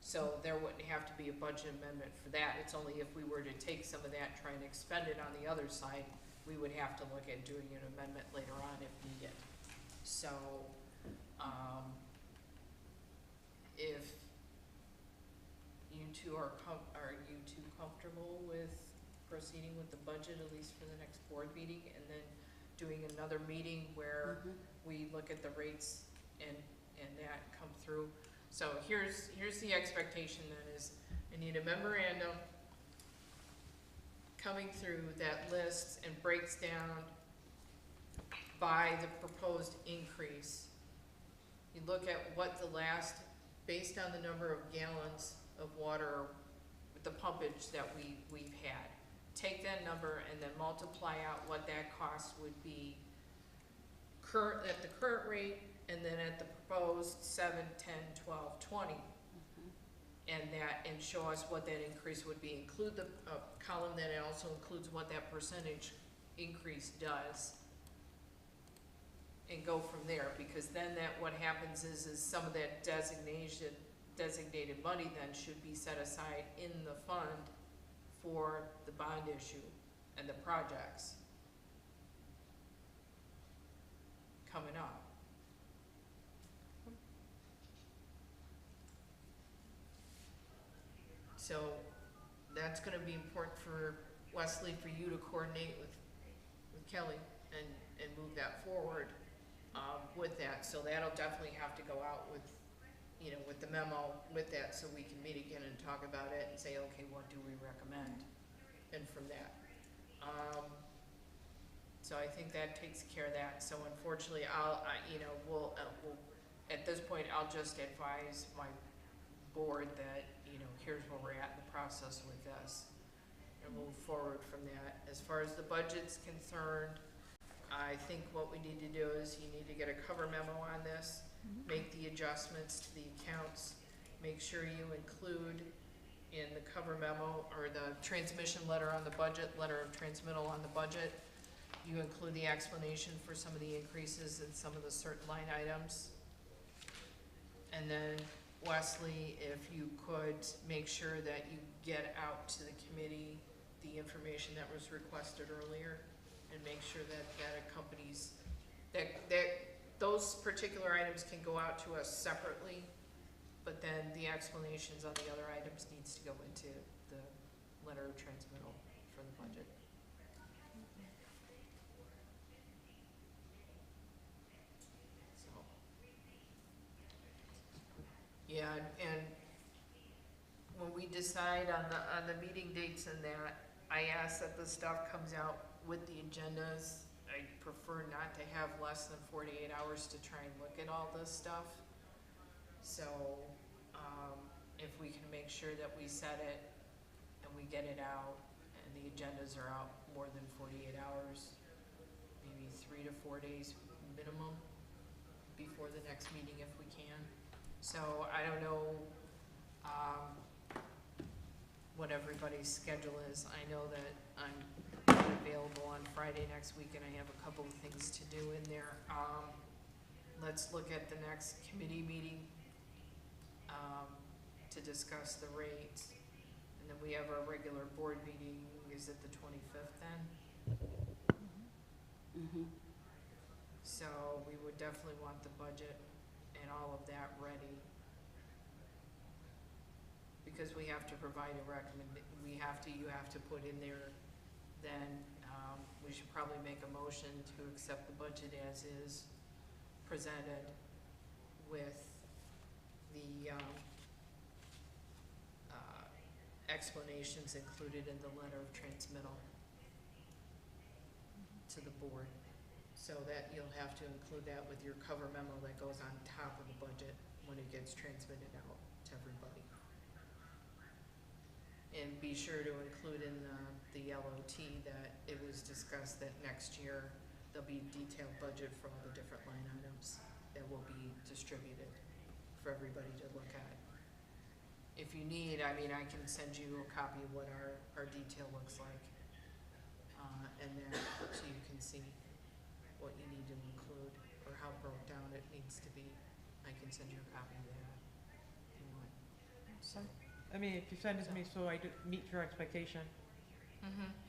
So there wouldn't have to be a budget amendment for that. It's only if we were to take some of that, try and expend it on the other side, we would have to look at doing an amendment later on if needed. So, if you two are you two comfortable with proceeding with the budget, at least for the next board meeting, and then doing another meeting where we look at the rates and that come through? So here's the expectation then is, I need a memorandum coming through that lists and breaks down by the proposed increase. You look at what based on the number of gallons of water, the pumpage that we've had. Take that number and then multiply out what that cost would be at the current rate, and then at the proposed 7, 10, 12, 20. And show us what that increase would be. Include the column that it also includes what that percentage increase does. and go from there, because then what happens is some of that designated money then should be set aside in the fund for the bond issue and the projects coming up. So that's gonna be important for Wesley, for you to coordinate with Kelly and move that forward, with that. So that'll definitely have to go out with, with the memo with that, so we can meet again and talk about it and say, okay, what do we recommend? And from that. So I think that takes care of that. So unfortunately, we'll, at this point, I'll just advise my board that, here's where we're at in the process with this, and move forward from that. As far as the budget's concerned, I think what we need to do is you need to get a cover memo on this, make the adjustments to the accounts, make sure you include in the cover memo, or the transmission letter on the budget, letter of transmittal on the budget, you include the explanation for some of the increases in some of the certain line items. And then Wesley, if you could make sure that you get out to the committee the information that was requested earlier, and make sure that accompanies, that those particular items can go out to us separately, but then the explanations on the other items needs to go into the letter of transmittal for the budget. So, yeah, and when we decide on the meeting dates and that, I ask that the stuff comes out with the agendas. I prefer not to have less than 48 hours to try and look at all this stuff. So, if we can make sure that we set it and we get it out, and the agendas are out more than 48 hours, maybe 3 to 4 days minimum before the next meeting if we can. So I don't know what everybody's schedule is. I know that I'm not available on Friday next week, and I have a couple of things to do in there. Let's look at the next committee meeting to discuss the rates. And then we have our regular board meeting, is it the 25th then? So we would definitely want the budget and all of that ready, because we have to provide a you have to put in there, then we should probably make a motion to accept the budget as is presented with the explanations included in the letter of transmittal to the board. So that you'll have to include that with your cover memo that goes on top of the budget when it gets transmitted out to everybody. And be sure to include in the LOT that it was discussed that next year there'll be detailed budget for all the different line items that will be distributed for everybody to look at. If you need, I can send you a copy of what our detail looks like, and then so you can see what you need to include or how broke down it needs to be. I can send you a copy of that if you want. So. I mean, if you send it to me so I do meet your expectation.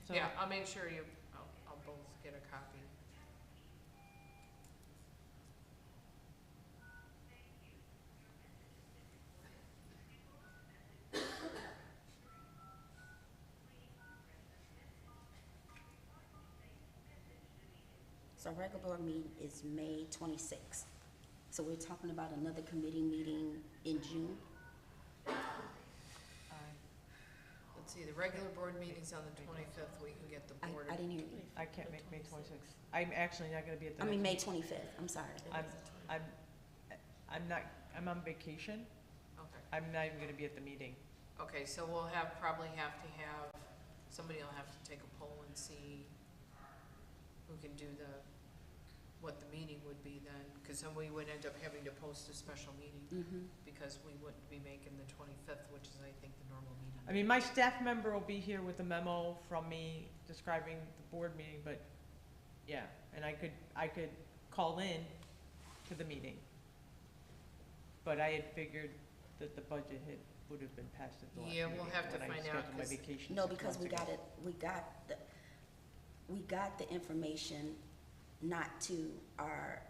So- Yeah, I'll make sure I'll both get a copy. So regular board meeting is May 26th. So we're talking about another committee meeting in June? Let's see, the regular board meeting's on the 25th, we can get the board. I didn't hear you. I can't make May 26th. I'm actually not gonna be at the I mean, next. May 25th, I'm sorry. I'm on vacation. Okay, I'm not even gonna be at the meeting. okay, so we'll probably have to have, somebody will have to take a poll and see who can do what the meeting would be then, because then we would end up having to post a special meeting, because we wouldn't be making the 25th, which is, I think, the normal meeting. I mean, my staff member will be here with a memo from me describing the board meeting, but, yeah, and I could call in to the meeting. But I had figured that the budget would have been passed at the last Yeah, meeting. we'll have to when I find out, scheduled my 'cause- vacation No, 6 because we months got ago. it, we got the information not to our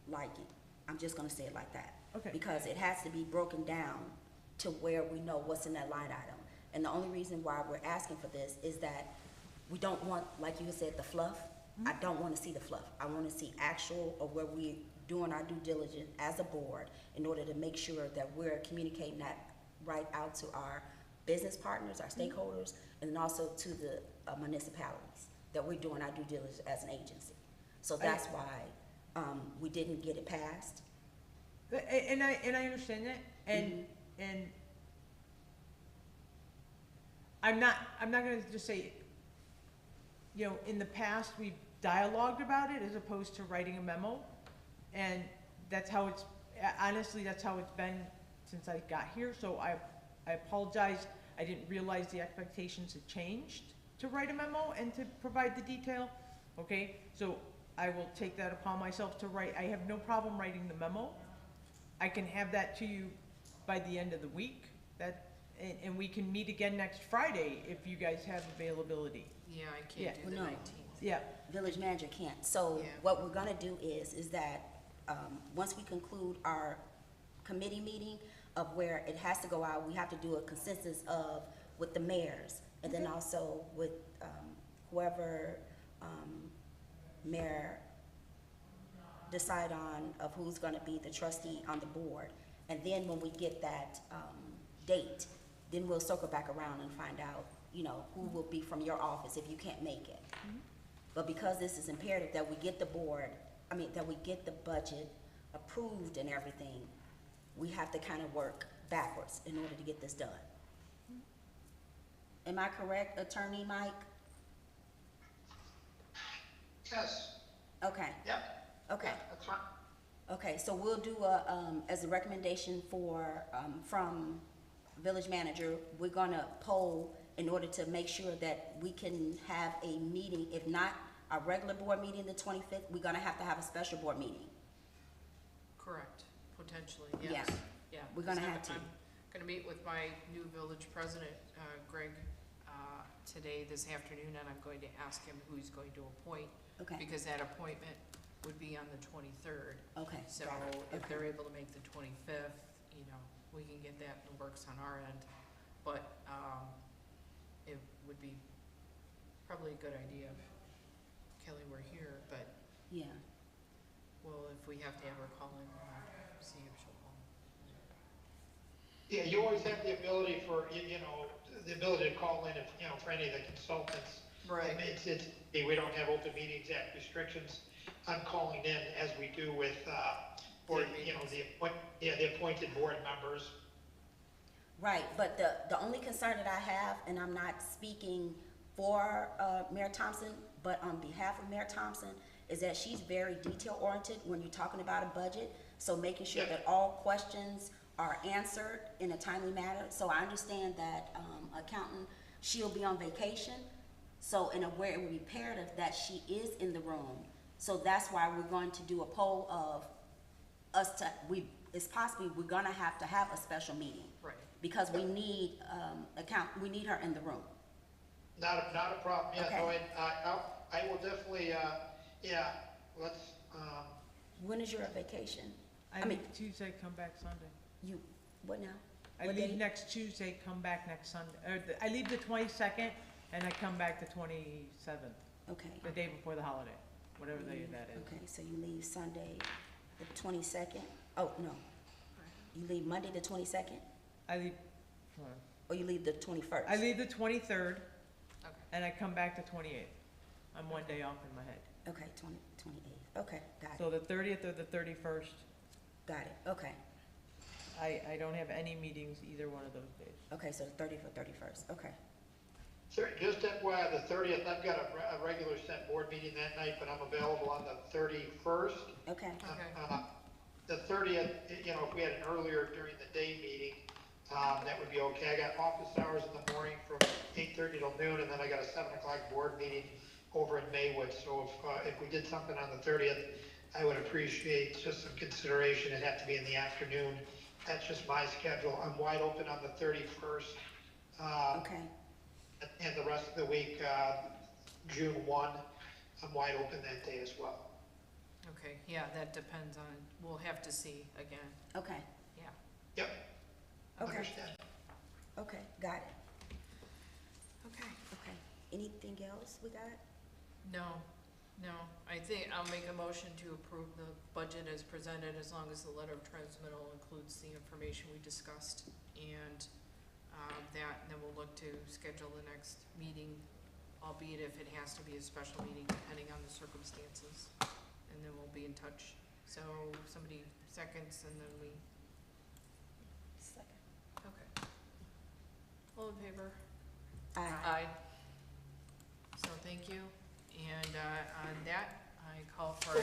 liking. I'm just gonna say it like that. Okay. Because it has to be broken down to where we know what's in that line item. And the only reason why we're asking for this is that we don't want, like you said, the fluff. I don't wanna see the fluff. I wanna see actual of where we doing our due diligence as a board in order to make sure that we're communicating that right out to our business partners, our stakeholders, and then also to the municipalities, that we're doing our due diligence as an agency. So that's why, we didn't get it passed. And I understand that, and I'm not gonna just say, you know, in the past, we've dialogued about it as opposed to writing a memo. And that's how it's, honestly, that's how it's been since I got here, so I apologize. I didn't realize the expectations had changed to write a memo and to provide the detail, okay? So I will take that upon myself to write. I have no problem writing the memo. I can have that to you by the end of the week, and we can meet again next Friday if you guys have availability. Yeah, I Yeah. can't do the No. 19th. Yeah, Village manager can't. So Yeah. what we're gonna do is that, once we conclude our committee meeting of where it has to go out, we have to do a consensus of, with the mayors, and then also with, whoever, mayor decide on of who's gonna be the trustee on the board. And then when we get that, date, then we'll circle back around and find out, you know, who will be from your office if you can't make it. But because this is imperative that we get the that we get the budget approved and everything, we have to kind of work backwards in order to get this done. Am I correct, Attorney Mike? Yes, Okay, yep, okay. that's fine. Okay, so we'll do as a recommendation for, from village manager, we're gonna poll in order to make sure that we can have a meeting, if not a regular board meeting the 25th, we're gonna have to have a special board meeting. Correct, potentially, Yeah. yes, yeah. We're gonna 'Cause have to. I'm gonna meet with my new village president, Greg, today, this afternoon, and I'm going to ask him who he's going to appoint, Okay, because that appointment would be on the 23rd. okay. So got it. if Okay. they're able to make the 25th, you know, we can get that in the works on our end. But it would be probably a good idea if Kelly were here, but, Yeah, well, if we have to have her call in, we'll have to see if she'll call. Yeah, you always have the ability for, you know, the ability to call in if, you know, for any of the consultants. We don't have open meetings act restrictions on calling in as we do with, Board you know, meetings. the appointed board members. right, but the only concern that I have, and I'm not speaking for, Mayor Thompson, but on behalf of Mayor Thompson, is that she's very detail-oriented when you're talking about a budget, so making sure Yeah. that all questions are answered in a timely manner. So I understand that, accountant, she'll be on vacation, so in a way it would be imperative that she is in the room. So that's why we're going to do a poll of it's possibly, we're gonna have to have a special meeting, Right. because we need, we need her in the room. Not a problem, yeah, no, Okay. I will definitely, yeah, let's, When is your vacation? I I mean- leave Tuesday, come back Sunday. What now? I What leave date? next Tuesday, come back next Sunday, I leave the 22nd, and I come back the 27th, Okay, the day before the holiday, whatever day that is. okay, so you leave Sunday, the 22nd? Oh, no. You leave Monday, the 22nd, I leave, or you leave the 21st? I leave the 23rd, Okay. and I come back the 28th. I'm one day off in my head. Okay, 28th, okay, got So it, the 30th or the 31st, got it, okay. I don't have any meetings either one of those days. Okay, so the 30th or 31st, okay. just FYI, the 30th, I've got a regular set board meeting that night, but I'm available on the 31st. Okay, Okay. The 30th, you know, if we had an earlier during the day meeting, that would be okay. I got office hours in the morning from 8:30 till noon, and then I got a 7 o'clock board meeting over in Maywood. So if we did something on the 30th, I would appreciate just some consideration. It'd have to be in the afternoon. That's just my schedule. I'm wide open on the 31st. Okay, And the rest of the week, June 1, I'm wide open that day as well. Okay, yeah, that depends on, we'll have to see again, okay, yeah. Yep. Okay. Understand. okay, got it, Okay. okay. Anything else we got? No, I think I'll make a motion to approve the budget as presented, as long as the letter of transmittal includes the information we discussed. And, and then we'll look to schedule the next meeting, albeit if it has to be a special meeting, depending on the circumstances. And then we'll be in touch. So somebody seconds and then we, Second. okay. All in favor? Aye. Aye. So thank you, and, on that, I call for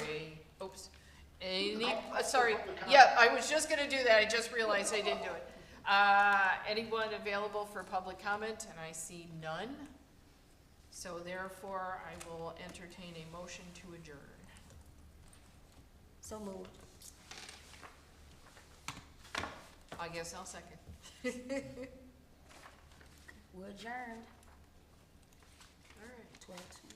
sorry, yeah, I was just gonna do that, I just realized I didn't do it. Anyone available for public comment, and I see none. So therefore, I will entertain a motion to adjourn. So moved. I guess I'll second. We're adjourned. All right. 12:20.